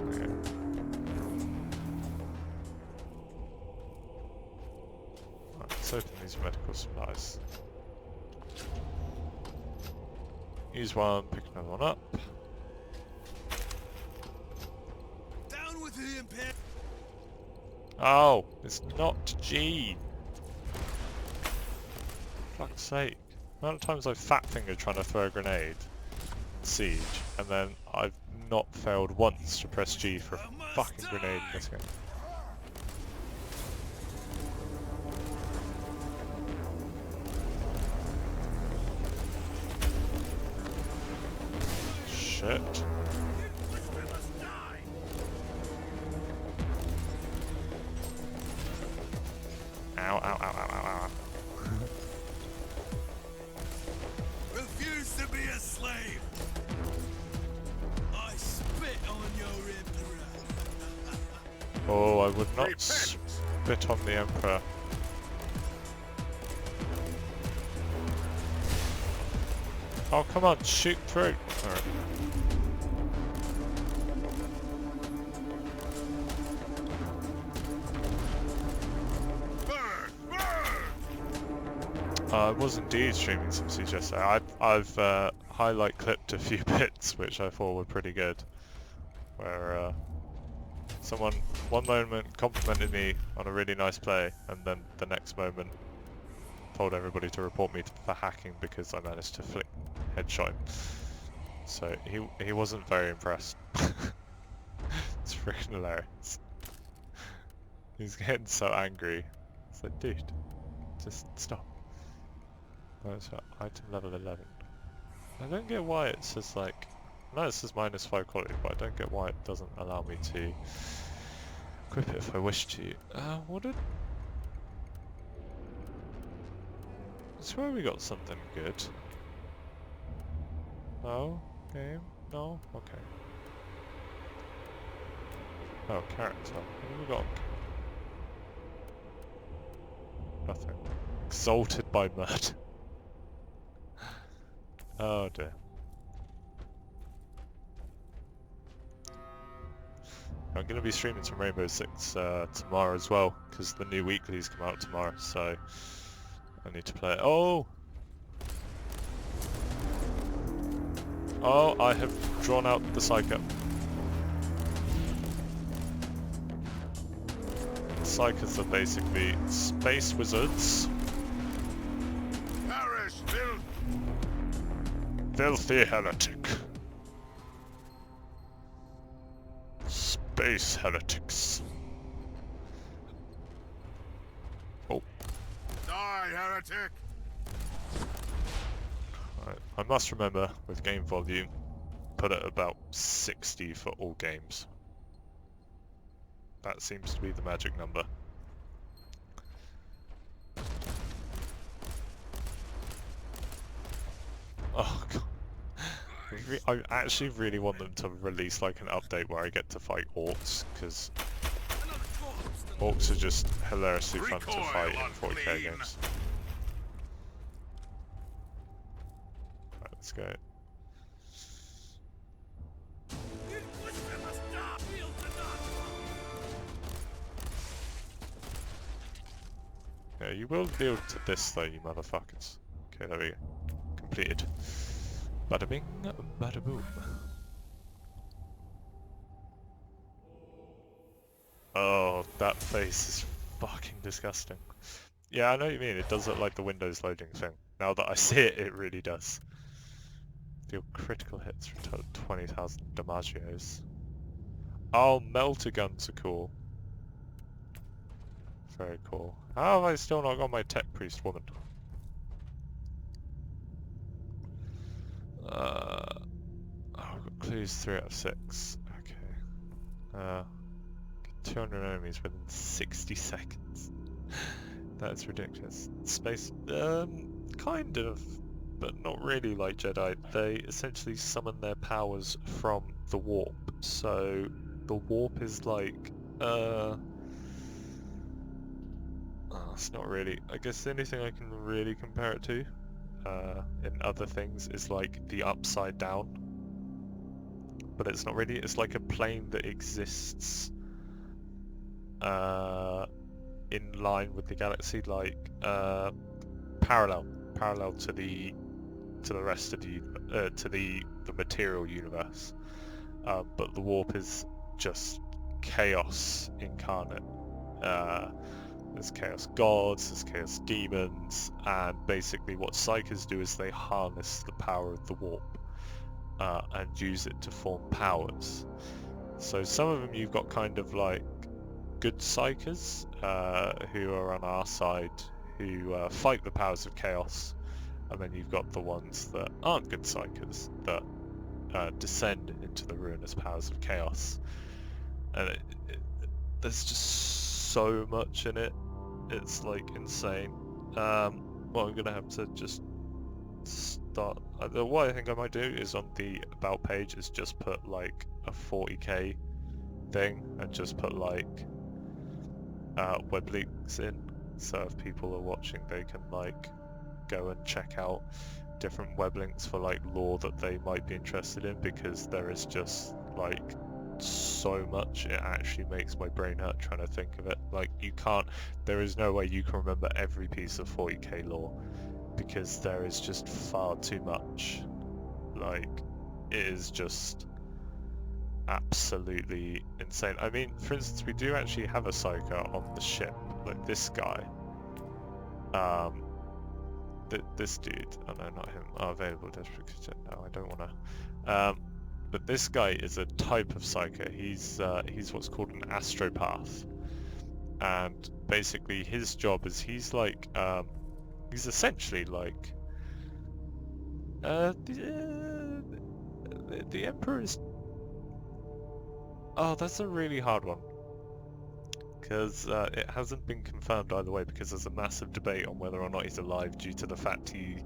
Okay. Right, let's open these medical supplies. Use one, pick another one up. Oh, it's not G. Fuck's sake. The amount of times I've fat fingered trying to throw a grenade in Siege, and then I've not failed once to press G for a fucking grenade in this game. Shit. Ow, ow, ow, ow, ow, ow. Refuse to be a slave. I spit on your emperor. Oh, I would not Repent. spit on the Emperor. Oh, come on, shoot through. Alright. Burn! Burn! I was indeed streaming some Siege yesterday. I've highlight clipped a few bits which I thought were pretty good. Where someone one moment complimented me on a really nice play, and then the next moment told everybody to report me for hacking because I managed to flick headshot him. So he wasn't very impressed. It's freaking hilarious. He's getting so angry. It's like, dude, just stop. That's item level 11. I don't get why it says like, no, it says -5 quality, but I don't get why it doesn't allow me to equip it if I wish to. What did... I swear we got something good. No? Game? No? Okay. Oh, character. What have we got? Nothing. Exalted by murder. Oh dear. I'm going to be streaming some Rainbow Six tomorrow as well, because the new weeklies come out tomorrow, so I need to play it. Oh! Oh, I have drawn out the Psycho. Psychos are basically space wizards. Perish, filth! Filthy heretic. Space heretics. Oh. Die, heretic! Right. I must remember with game volume, put it about 60 for all games. That seems to be the magic number. Oh god. I actually really want them to release like an update where I get to fight orcs, because orcs are just hilariously fun to Recoil fight in on 40k clean. games. Right, let's go. Yeah, you will deal to this though, you motherfuckers. Okay, there we go. Completed. Bada bing, bada boom. Oh, that face is fucking disgusting. Yeah, I know what you mean. It does look like the Windows loading thing. Now that I see it, it really does. Deal critical hits for 20,000 damagios. Oh, melter guns are cool. Very cool. How have I still not got my tech priest woman? Oh, I've got clues 3 out of 6. Okay. 200 enemies within 60 seconds. That's ridiculous. Space, kind of, but not really like Jedi. They essentially summon their powers from the warp. So the warp is like, it's not really. I guess the only thing I can really compare it to, in other things, is like the Upside Down. But it's not really. It's like a plane that exists in line with the galaxy, like parallel to the rest of the material universe. But the warp is just chaos incarnate. There's chaos gods, there's chaos demons, and basically what psykers do is they harness the power of the warp and use it to form powers. So some of them you've got kind of like good psykers who are on our side, who fight the powers of chaos, and then you've got the ones that aren't good psykers that descend into the ruinous powers of chaos. And there's just so much in it. It's like insane. Well, I'm gonna have to just start. What I think I might do is on the about page is just put like a 40k thing and just put like web links in, so if people are watching they can like go and check out different web links for like lore that they might be interested in, because there is just like so much. It actually makes my brain hurt trying to think of it. Like there is no way you can remember every piece of 40k lore, because there is just far too much. Like, it is just absolutely insane. I mean, for instance, we do actually have a psyker on the ship, like this guy. This dude, oh no, not him, available desperate, no, I don't want to. But this guy is a type of psyker. He's what's called an astropath, and basically his job is he's essentially like the Emperor is. Oh, that's a really hard one, because it hasn't been confirmed either way, because there's a massive debate on whether or not he's alive due to the fact he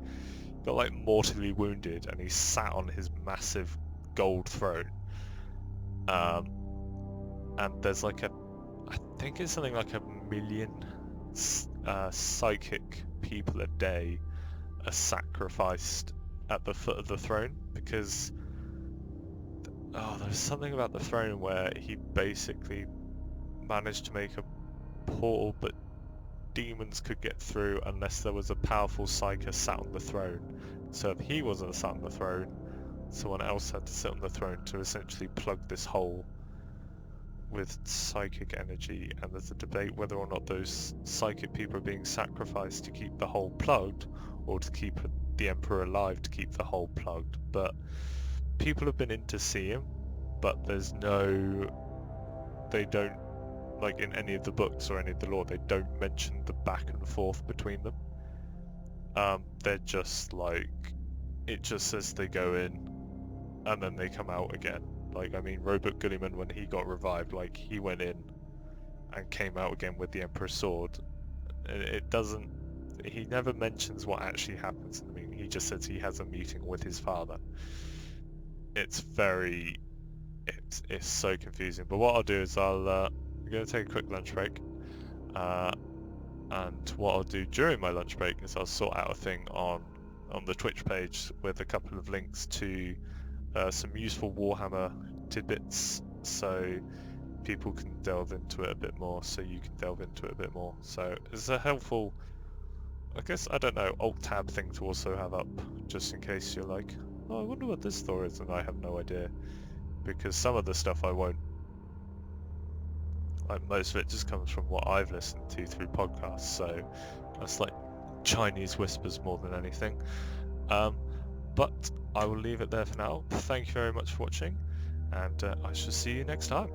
got like mortally wounded and he sat on his massive gold throne. And there's like I think it's something like 1 million psychic people a day are sacrificed at the foot of the throne, because there's something about the throne where he basically managed to make a portal, but demons could get through unless there was a powerful psyker sat on the throne. So if he wasn't sat on the throne, someone else had to sit on the throne to essentially plug this hole with psychic energy. And there's a debate whether or not those psychic people are being sacrificed to keep the hole plugged, or to keep the Emperor alive to keep the hole plugged. But people have been in to see him, but they don't, like in any of the books or any of the lore, they don't mention the back and forth between them. They're just like, it just says they go in and then they come out again. Like, I mean, Robert Gulliman, when he got revived, like, he went in and came out again with the Emperor's sword. He never mentions what actually happens in the meeting. He just says he has a meeting with his father. It's so confusing. But what I'll do is I'm going to take a quick lunch break. And what I'll do during my lunch break is I'll sort out a thing on the Twitch page with a couple of links to some useful Warhammer tidbits, so people can delve into it a bit more, so you can delve into it a bit more. So it's a helpful, I guess, I don't know, alt-tab thing to also have up, just in case you're like, oh, I wonder what this story is, and I have no idea. Because some of the stuff I won't, like most of it just comes from what I've listened to through podcasts, so that's like Chinese whispers more than anything. But I will leave it there for now. Thank you very much for watching, and I shall see you next time.